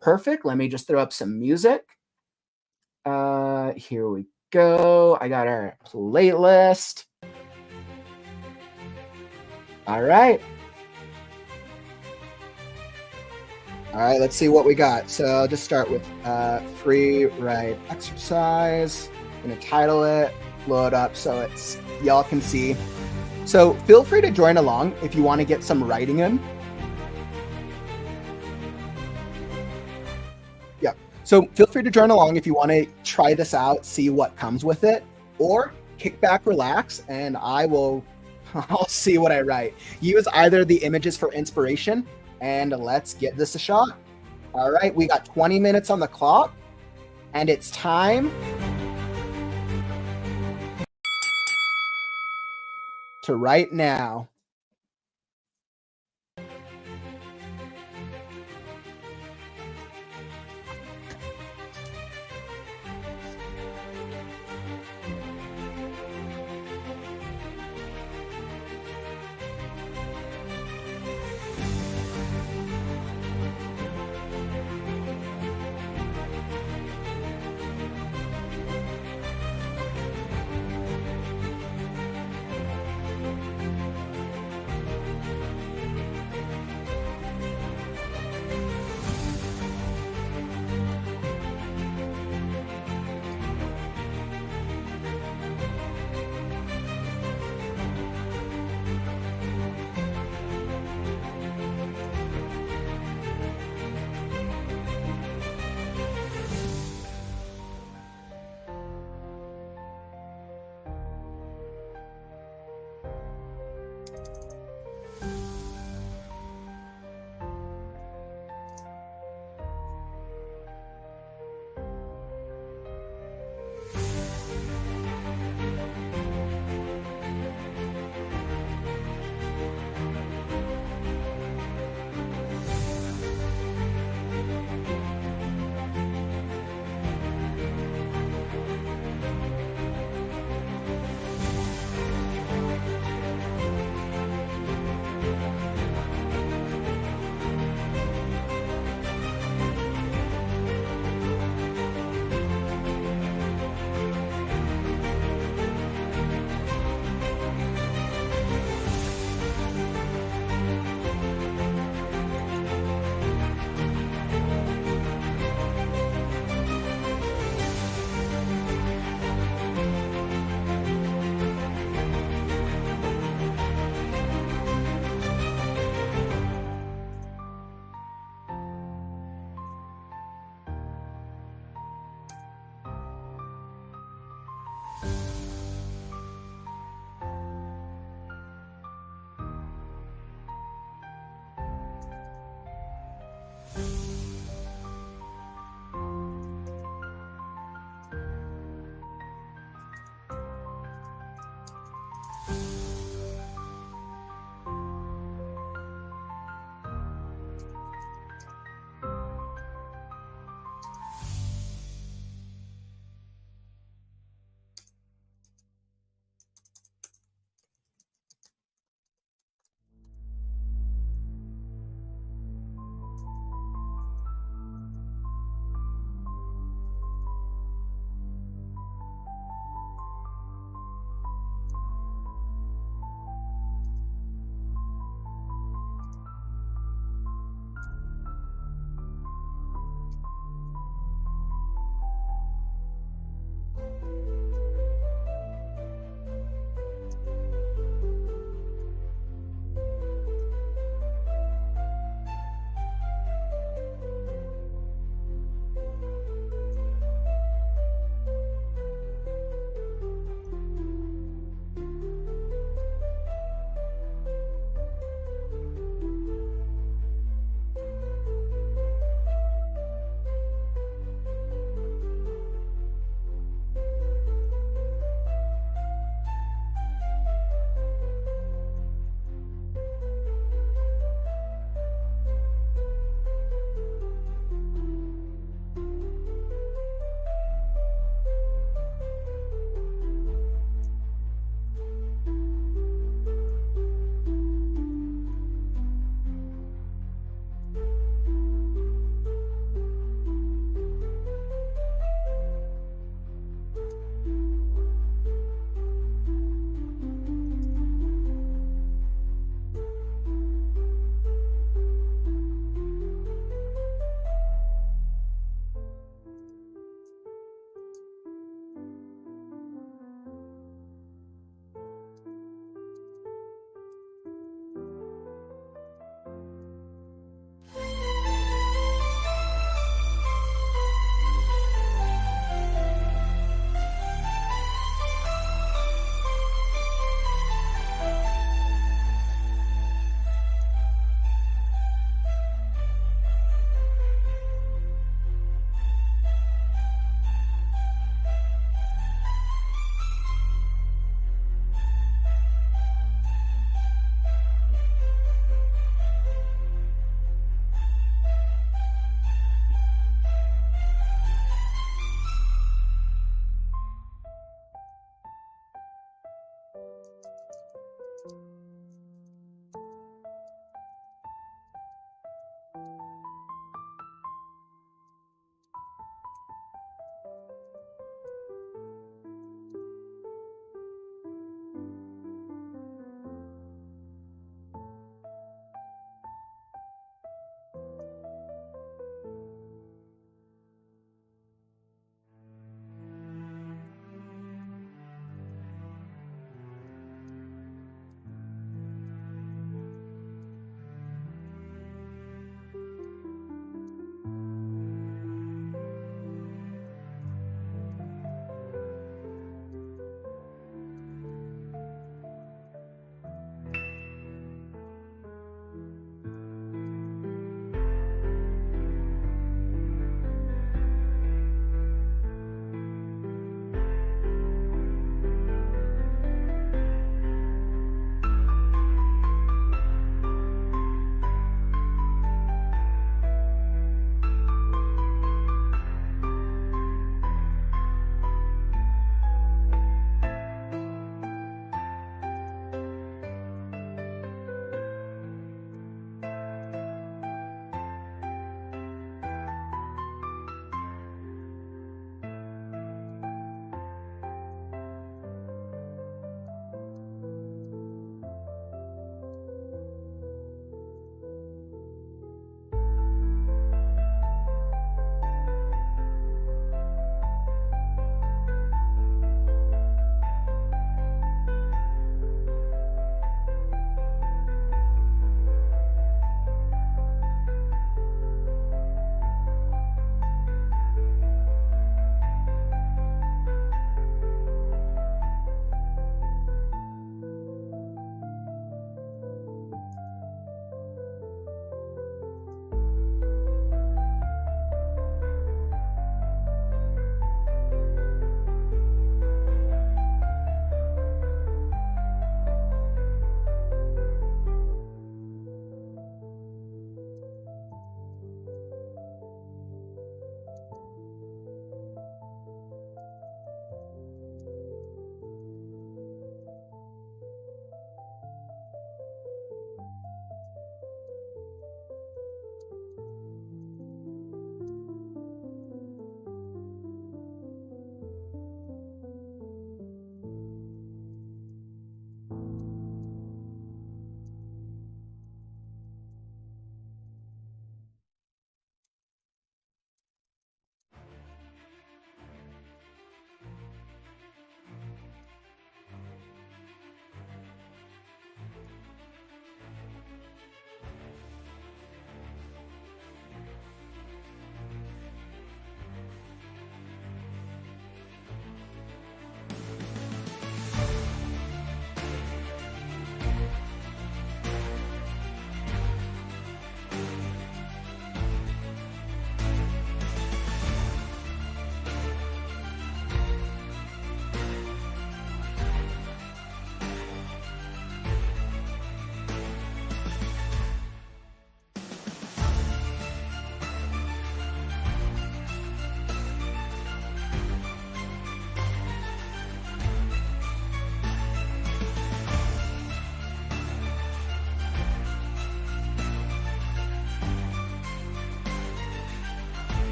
Perfect. Let me just throw up some music. Here we go. I got our playlist. All right. All right, let's see what we got. So I'll just start with free write exercise. I'm gonna title it, blow it up so it's y'all can see. So feel free to join along if you want to get some writing in. Yeah. So feel free to join along if you want to try this out, see what comes with it, or kick back, relax, and I'll see what I write. Use either the images for inspiration, and let's give this a shot. All right, we got 20 minutes on the clock, and it's time to write now.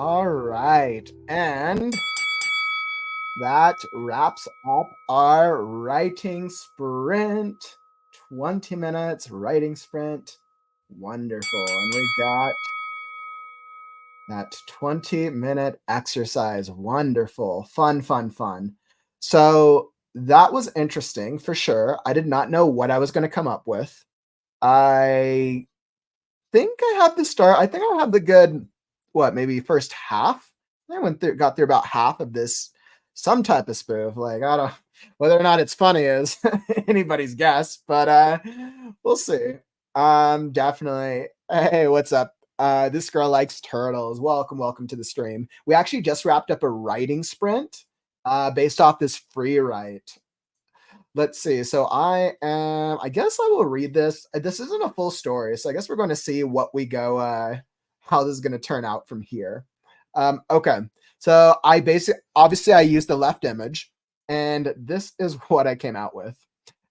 All right. And that wraps up our writing sprint. 20 minutes writing sprint. Wonderful. And we got that 20-minute exercise. Wonderful. Fun, fun, fun. So that was interesting for sure. I did not know what I was going to come up with. I think I have the start. I think I have the good, maybe first half. I got through about half of this, some type of spoof. Like, I don't, whether or not it's funny is anybody's guess, but we'll see. Definitely. Hey, what's up? This girl likes turtles. Welcome to the stream. We actually just wrapped up a writing sprint based off this free write. Let's see. So I guess I will read this. This isn't a full story, so I guess we're going to see what we go, how this is going to turn out from here. Okay. So obviously I used the left image, and this is what I came out with.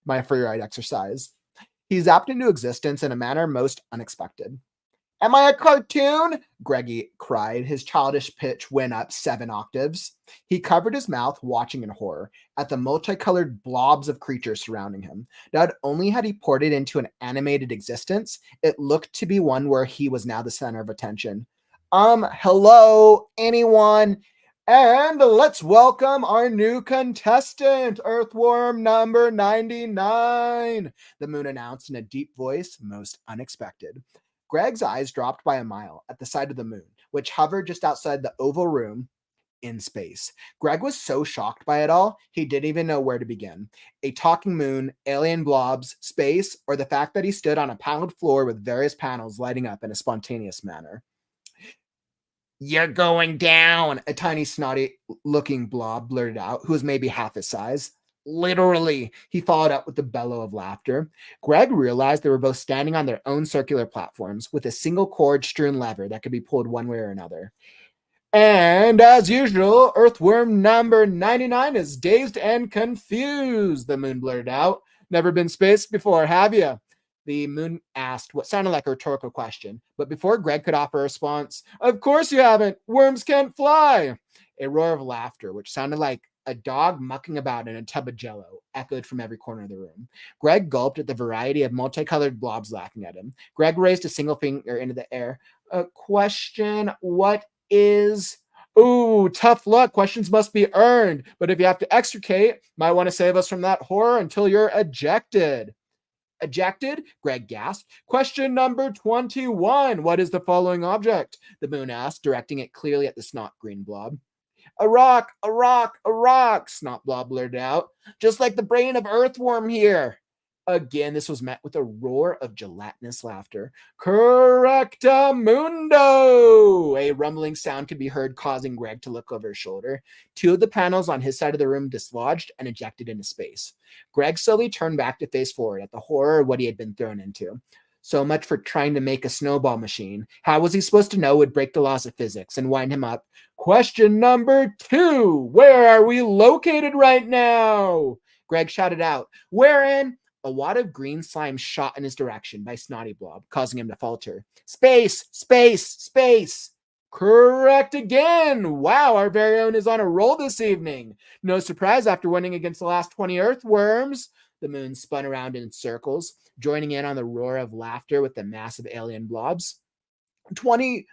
My free write exercise. He zapped into existence in a manner most unexpected. Am I a cartoon? Greggy cried. His childish pitch went up 7 octaves. He covered his mouth, watching in horror at the multicolored blobs of creatures surrounding him. Not only had he poured it into an animated existence, it looked to be one where he was now the center of attention. Hello, anyone? And let's welcome our new contestant, Earthworm number 99, the moon announced in a deep voice, most unexpected. Greg's eyes dropped by a mile at the sight of the moon, which hovered just outside the oval room in space. Greg was so shocked by it all, he didn't even know where to begin. A talking moon, alien blobs, space, or the fact that he stood on a paneled floor with various panels lighting up in a spontaneous manner. You're going down, a tiny snotty-looking blob blurted out, who was maybe half his size. Literally, he followed up with a bellow of laughter. Greg realized they were both standing on their own circular platforms with a single cord-strewn lever that could be pulled one way or another. And as usual, Earthworm number 99 is dazed and confused, the moon blurted out. Never been spaced before, have you? The moon asked what sounded like a rhetorical question, but before Greg could offer a response, of course you haven't. Worms can't fly. A roar of laughter, which sounded like a dog mucking about in a tub of jello, echoed from every corner of the room. Greg gulped at the variety of multicolored blobs laughing at him. Greg raised a single finger into the air. A question, what is... Ooh, tough luck. Questions must be earned. But if you have to extricate, might want to save us from that horror until you're ejected. Ejected? Greg gasped. Question number 21. What is the following object? The moon asked, directing it clearly at the snot green blob. A rock, a rock, a rock, Snot Blob blurted out. Just like the brain of Earthworm here. Again, this was met with a roar of gelatinous laughter. Correctamundo! A rumbling sound could be heard, causing Greg to look over his shoulder. 2 of the panels on his side of the room dislodged and ejected into space. Greg slowly turned back to face forward at the horror of what he had been thrown into. So much for trying to make a snowball machine. How was he supposed to know it would break the laws of physics and wind him up? Question number 2. Where are we located right now? Greg shouted out. Wherein? A wad of green slime shot in his direction by Snotty Blob, causing him to falter. Space! Space! Space! Correct again! Wow, our very own is on a roll this evening. No surprise after winning against the last 20 Earthworms. The moon spun around in circles, joining in on the roar of laughter with the massive alien blobs. 20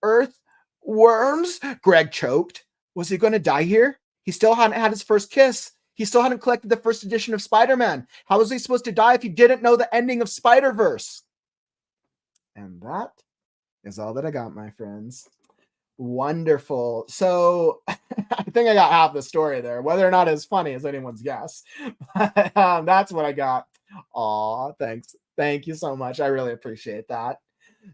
Earthworms? Greg choked. Was he going to die here? He still hadn't had his first kiss. He still hadn't collected the first edition of Spider-Man. How was he supposed to die if he didn't know the ending of Spider-Verse? And that is all that I got, my friends. Wonderful. So I think I got half the story there. Whether or not it's funny is anyone's guess. That's what I got. Aw, thanks. Thank you so much. I really appreciate that.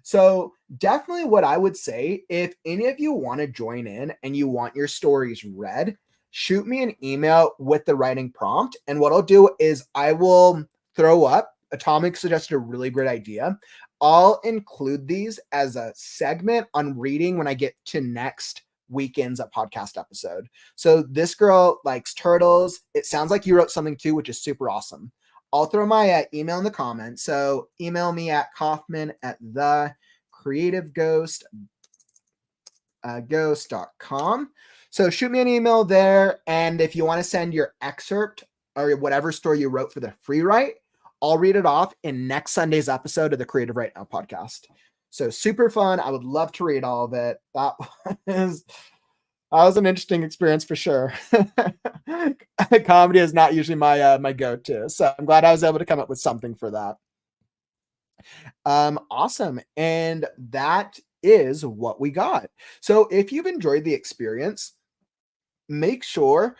So definitely what I would say, if any of you want to join in and you want your stories read, shoot me an email with the writing prompt. And what I'll do is I will throw up, Atomic suggested a really great idea. I'll include these as a segment on reading when I get to next weekend's podcast episode. So this girl likes turtles. It sounds like you wrote something too, which is super awesome. I'll throw my email in the comments. So email me at Kauffman@thecreativeghost.com. ghost.com. So shoot me an email there. And if you want to send your excerpt or whatever story you wrote for the free write, I'll read it off in next Sunday's episode of the Creative Right Now podcast. So super fun. I would love to read all of it. That was an interesting experience for sure. Comedy is not usually my go-to. So I'm glad I was able to come up with something for that. Awesome. And that is what we got. So if you've enjoyed the experience, make sure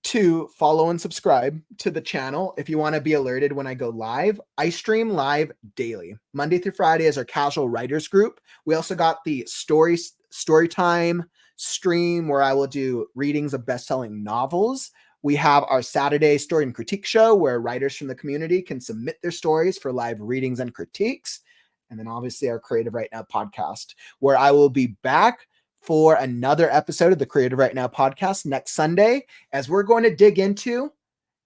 to follow and subscribe to the channel if you want to be alerted when I go live. I stream live daily. Monday through Friday is our casual writers group. We also got the story time stream where I will do readings of best-selling novels. We have our Saturday story and critique show where writers from the community can submit their stories for live readings and critiques. And then obviously our Creative Right Now podcast, where I will be back for another episode of the Creative Right Now podcast next Sunday, as we're going to dig into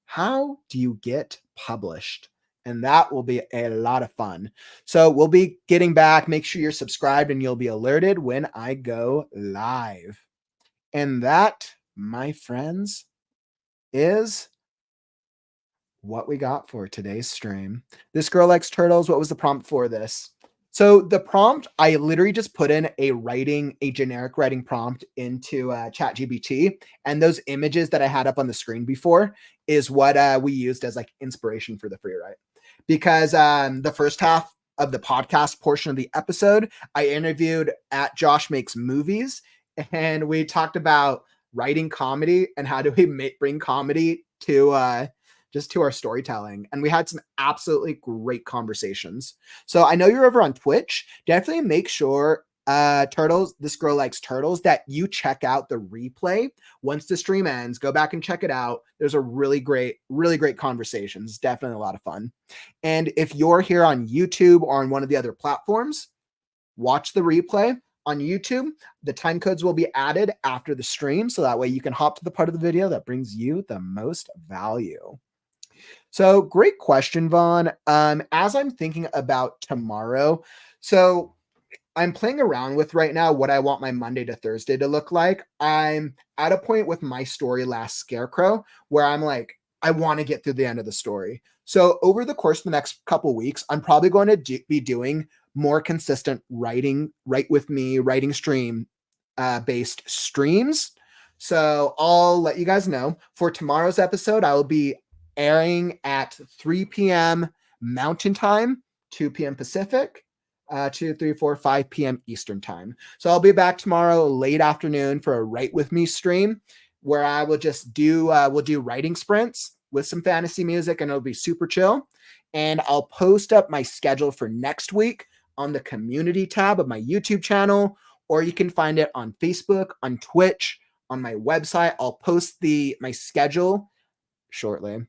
how do you get published? And that will be a lot of fun. So we'll be getting back. Make sure you're subscribed and you'll be alerted when I go live. And that, my friends, is what we got for today's stream. This girl likes turtles. What was the prompt for this? So the prompt, I literally just put in a generic writing prompt into ChatGPT, and those images that I had up on the screen before is what we used as like inspiration for the free write. Because the first half of the podcast portion of the episode, I interviewed at JoshMakesMovies, and we talked about writing comedy and how do we bring comedy to just to our storytelling. And we had some absolutely great conversations. So I know you're over on Twitch. Definitely make sure, Turtles, this girl likes turtles, that you check out the replay once the stream ends. Go back and check it out. There's a really great conversations. Definitely a lot of fun. And if you're here on YouTube or on one of the other platforms, watch the replay. On YouTube, the time codes will be added after the stream, so that way you can hop to the part of the video that brings you the most value. So great question, Vaughn. As I'm thinking about tomorrow, so I'm playing around with right now what I want my Monday to Thursday to look like. I'm at a point with my story Last Scarecrow where I'm like, I want to get through the end of the story. So over the course of the next couple weeks, I'm probably going to be doing more consistent writing stream based streams. So I'll let you guys know. For tomorrow's episode, I will be airing at 3 p.m. Mountain Time, 2 p.m. Pacific, 2, 3, 4, 5 p.m. Eastern Time. So I'll be back tomorrow late afternoon for a Write With Me stream where I will just we'll do writing sprints with some fantasy music, and it'll be super chill. And I'll post up my schedule for next week on the community tab of my YouTube channel, or you can find it on Facebook, on Twitch, on my website. I'll post my schedule shortly.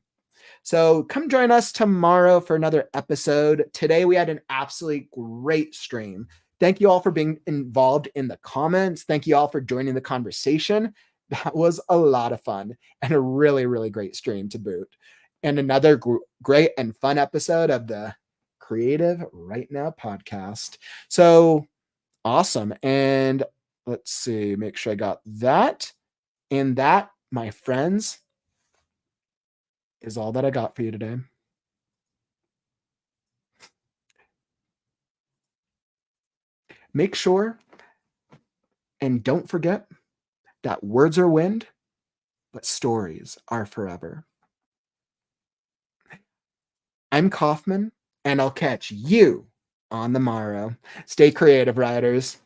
So come join us tomorrow for another episode. Today we had an absolutely great stream. Thank you all for being involved in the comments. Thank you all for joining the conversation. That was a lot of fun and a really, really great stream to boot. And another great and fun episode of the Creative Right Now podcast. So awesome. And let's see, make sure I got that. And that, my friends, is all that I got for you today. Make sure and don't forget that words are wind, but stories are forever. I'm Kauffman, and I'll catch you on the morrow. Stay creative, writers.